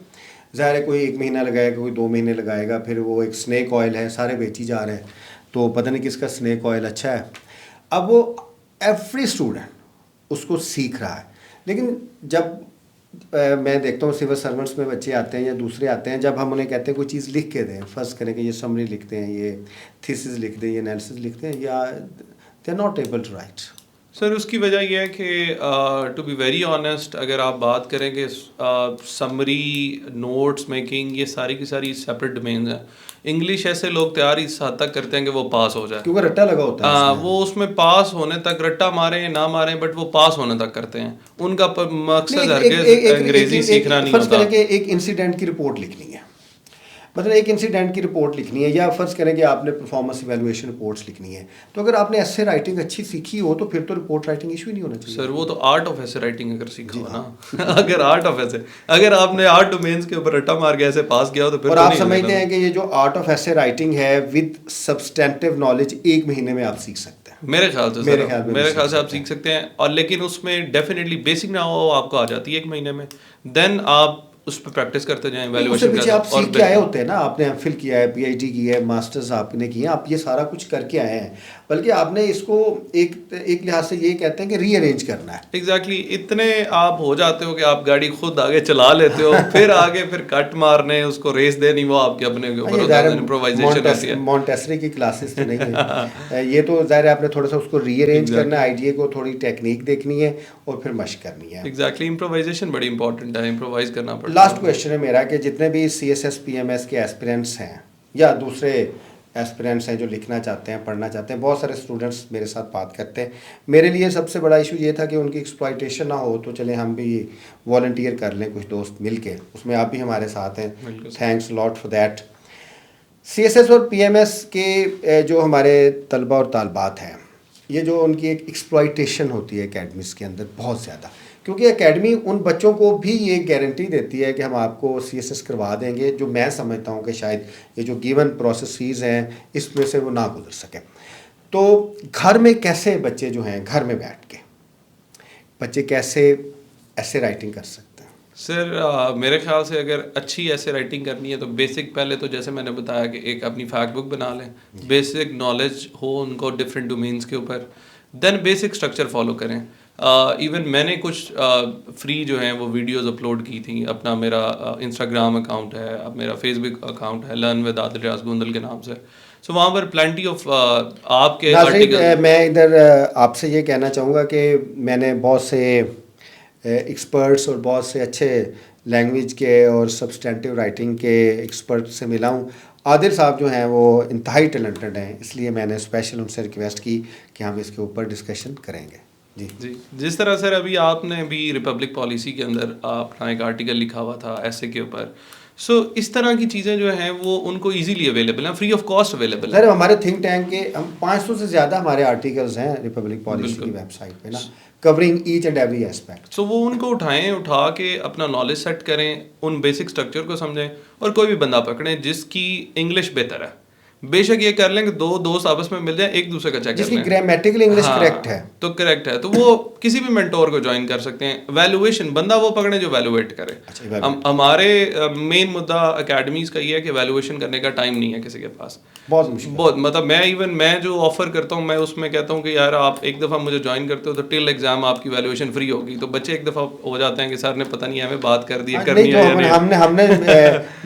ज़ाहिर है कोई 1 महीना लगाएगा, कोई 2 महीने लगाएगा, फिर वो एक स्नैक ऑयल है, सारे बेची जा रहे हैं, तो पता नहीं किसका स्नैक ऑयल अच्छा है। अब वो एवरी स्टूडेंट उसको सीख रहा है, लेकिन जब मैं देखता हूँ सिविल सर्वेंट्स में बच्चे आते हैं या दूसरे आते हैं, जब हम उन्हें कहते हैं कोई चीज़ लिख के दें, फर्स्ट करें कि ये समरी लिखते हैं, ये थीसिस लिख दें, ये एनालिसिस लिखते हैं, या they are not able to write. Sir उसकी वजह यह है कि टू बी वेरी ऑनेस्ट, अगर आप बात करें कि समरी, नोट्स मेकिंग, ये सारी की सारी सेपरेट डोमेन्स हैं। इंग्लिश ऐसे लोग तैयार इस हद तक करते हैं कि वो पास हो जाए, क्योंकि रट्टा लगा होता है। वो उसमें पास होने तक, रट्टा मारें ना मारें, बट वो पास होने तक करते हैं। उनका मकसद अंग्रेजी सीखना नहीं होता। एक इंसिडेंट की रिपोर्ट लिखनी है, मतलब एक इंसिडेंट की रिपोर्ट लिखनी है या फ़र्ज़ करें कि आपने परफॉर्मेंस इवैल्यूएशन रिपोर्ट्स लिखनी है, तो अगर आपने ऐसे राइटिंग अच्छी सीखी हो तो फिर तो रिपोर्ट राइटिंग इशू ही नहीं होना चाहिए। सर वो तो आर्ट ऑफ ऐसे राइटिंग अगर सीखा हो ना अगर आर्ट ऑफ ऐसे, अगर आपने आर्ट डोमेन्स के ऊपर रट्टा मार के ऐसे पास किया हो तो फिर और तो आप नहीं समझते होगा। हैं कि ये जो आर्ट ऑफ ऐसे राइटिंग है विद सब्सटेंटिव नॉलेज 1 महीने में आप सीख सकते हैं। मेरे ख्याल से मेरे सर, ख्याल में भी मेरे ख्याल सीख से आप सकते सीख सकते हैं, और लेकिन उसमें डेफिनेटली बेसिक ना हो आपको आ जाती है 1 महीने में, देन आप उस पर प्रैक्टिस करते जाएं, उससे वैल्यूएशन पीछे का आप सीख के आए होते हैं ना, आपने एमफिल किया है, पीएचडी की है, मास्टर्स आपने किए हैं, आप ये सारा कुछ करके आए हैं, बल्कि आपने इसको एक लिहाज से ये कहते हैं कि रीअरेंज करना है। एग्जैक्टली इतने आप हो जाते हो कि आप गाड़ी खुद आगे चला लेते हो, फिर आगे फिर कट मारने उसको रेस देनी वो आपके अपने के ऊपर होता है, इम्प्रोवाइजेशन होती है। मॉन्टेसरी की क्लासेस तो नहीं है ये तो ज़ाहिर है आपने थोड़ा सा उसको रीअरेंज करना है, आइडिया को थोड़ी टेक्निक देखनी है और फिर मशक करनी है। एग्जैक्टली इम्प्रोवाइजेशन बड़ी इंपॉर्टेंट है, इम्प्रोवाइज करना पड़ता है। लास्ट क्वेश्चन है मेरा कि जितने भी CSS PMS के एस्पिरेंट्स हैं या दूसरे एस्पिरेंट्स हैं जो लिखना चाहते हैं, पढ़ना चाहते हैं, बहुत सारे स्टूडेंट्स मेरे साथ बात करते हैं। मेरे लिए सबसे बड़ा इशू ये था कि उनकी एक्सप्लॉइटेशन ना हो, तो चलें हम भी वॉलंटियर कर लें कुछ दोस्त मिल के, उसमें आप भी हमारे साथ हैं, thanks lot for that. CSS और PMS के जो हमारे तलबा और तालबात हैं, ये जो उनकी एक एक्सप्लॉइटेशन होती है एकेडमीज़ के अंदर बहुत ज़्यादा, क्योंकि एकेडमी उन बच्चों को भी ये गारंटी देती है कि हम आपको CSS करवा देंगे, जो मैं समझता हूँ कि शायद ये जो गिवन प्रोसेसेस हैं इसमें से वो ना गुजर सकें। तो घर में कैसे बच्चे जो हैं, घर में बैठ के बच्चे कैसे ऐसे राइटिंग कर सकते हैं? सर मेरे ख्याल से अगर अच्छी ऐसे राइटिंग करनी है तो बेसिक पहले तो जैसे मैंने बताया कि एक अपनी फैक्ट बुक बना लें, बेसिक नॉलेज हो उनको डिफरेंट डोमेन्स के ऊपर, देन बेसिक स्ट्रक्चर फॉलो करें। इवन मैंने कुछ फ्री जो हैं वो वीडियोस अपलोड की थी, अपना मेरा इंस्टाग्राम अकाउंट है, अब मेरा फेसबुक अकाउंट है, लर्न विद आदिल रियाज गुंदल के नाम से। सो वहाँ पर प्लेंटी ऑफ आपके आर्टिकल। मैं इधर आपसे ये कहना चाहूँगा कि मैंने बहुत से एक्सपर्ट्स और बहुत से अच्छे लैंग्वेज के और सब्सटेंटिव राइटिंग के एक्सपर्ट से मिला हूँ। आदिल साहब जो हैं वो इंतहाई टैलेंटेड हैं, इसलिए मैंने स्पेशल उनसे रिक्वेस्ट की कि हम इसके ऊपर डिस्कशन करेंगे। जी जिस तरह सर अभी आपने भी रिपब्लिक पॉलिसी के अंदर अपना एक आर्टिकल लिखा हुआ था ऐसे के ऊपर, सो इस तरह की चीज़ें जो हैं वो उनको इजीली अवेलेबल हैं, फ्री ऑफ कॉस्ट अवेलेबल है। सर हमारे थिंक टैंक के हम 500 से ज़्यादा हमारे आर्टिकल्स हैं रिपब्लिक पॉलिसी की वेबसाइट पे ना, covering each and every aspect. So वो उनको उठा के अपना नॉलेज सेट करें, उन बेसिक स्ट्रक्चर को समझें, और कोई भी बंदा पकड़ें जिसकी इंग्लिश बेहतर है, बेशक ये कर लें कि 2 दोस्त आपस में मिल जाए, एक दूसरे का चेक कर जिसकी लें, ग्रामेटिकल इंग्लिश करेक्ट है तो करेक्ट है, तो वो किसी भी मेंटोर को ज्वाइन कर सकते हैं। वैल्यूएशन बंदा वो पकड़े जो वैल्यूएट करे। हमारे मेन मुद्दा एकेडमीज का ये है कि वैल्यूएशन करने का टाइम नहीं है किसी के पास, बहुत मुश्किल, बहुत मतलब मैं जो ऑफर करता हूँ मैं उसमें कहता हूँ कि यार आप एक दफ़ा मुझे ज्वाइन करते हो तो टिल एग्जाम आपकी वैल्यूएशन फ्री होगी। तो बच्चे एक दफ़ा हो जाते हैं कि सर ने पता नहीं हमें बात कर दी करनी है या नहीं। हमने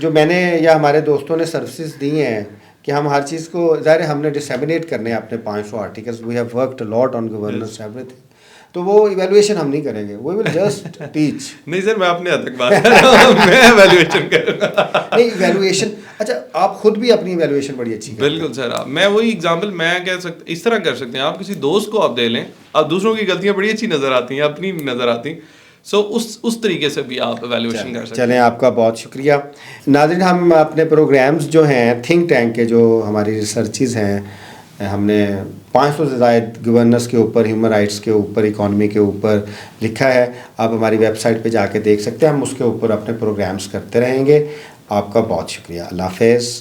जो मैंने या हमारे दोस्तों ने सर्विसेज दी हैं कि हम हर चीज़ को ज़ाहिर हमने डिसेमिनेट करने हैं अपने 500 articles, we have worked a lot on governance everything, तो वो इवैल्यूएशन हम नहीं करेंगे, वी विल जस्ट टीच। नहीं सर मैं अपने हद तक बात कर रहा हूँ, मैं इवैल्यूएशन करूँगा। नहीं इवैल्यूएशन, अच्छा आप खुद भी अपनी इवैल्यूएशन बड़ी अच्छी करते हैं। बिल्कुल सर, मैं वही एग्जांपल मैं कह सकता, इस तरह कर सकते हैं, आप किसी दोस्त को आप दे लें, आप दूसरों की गलतियाँ बड़ी अच्छी नज़र आती हैं, अपनी नहीं नज़र आती, सो उस तरीके से भी आप एवेल्यूएशन कर सकते हैं। चलें आपका बहुत शुक्रिया। नाज़रीन हम अपने प्रोग्राम्स जो हैं थिंक टैंक के, जो हमारी रिसर्चेस हैं, हमने 500 से ज़ायद गवर्नेंस के ऊपर, ह्यूमन राइट्स के ऊपर, इकॉनमी के ऊपर लिखा है। आप हमारी वेबसाइट पे जाके देख सकते हैं, हम उसके ऊपर अपने प्रोग्राम्स करते रहेंगे। आपका बहुत शुक्रिया। अल्लाह हाफ़िज़।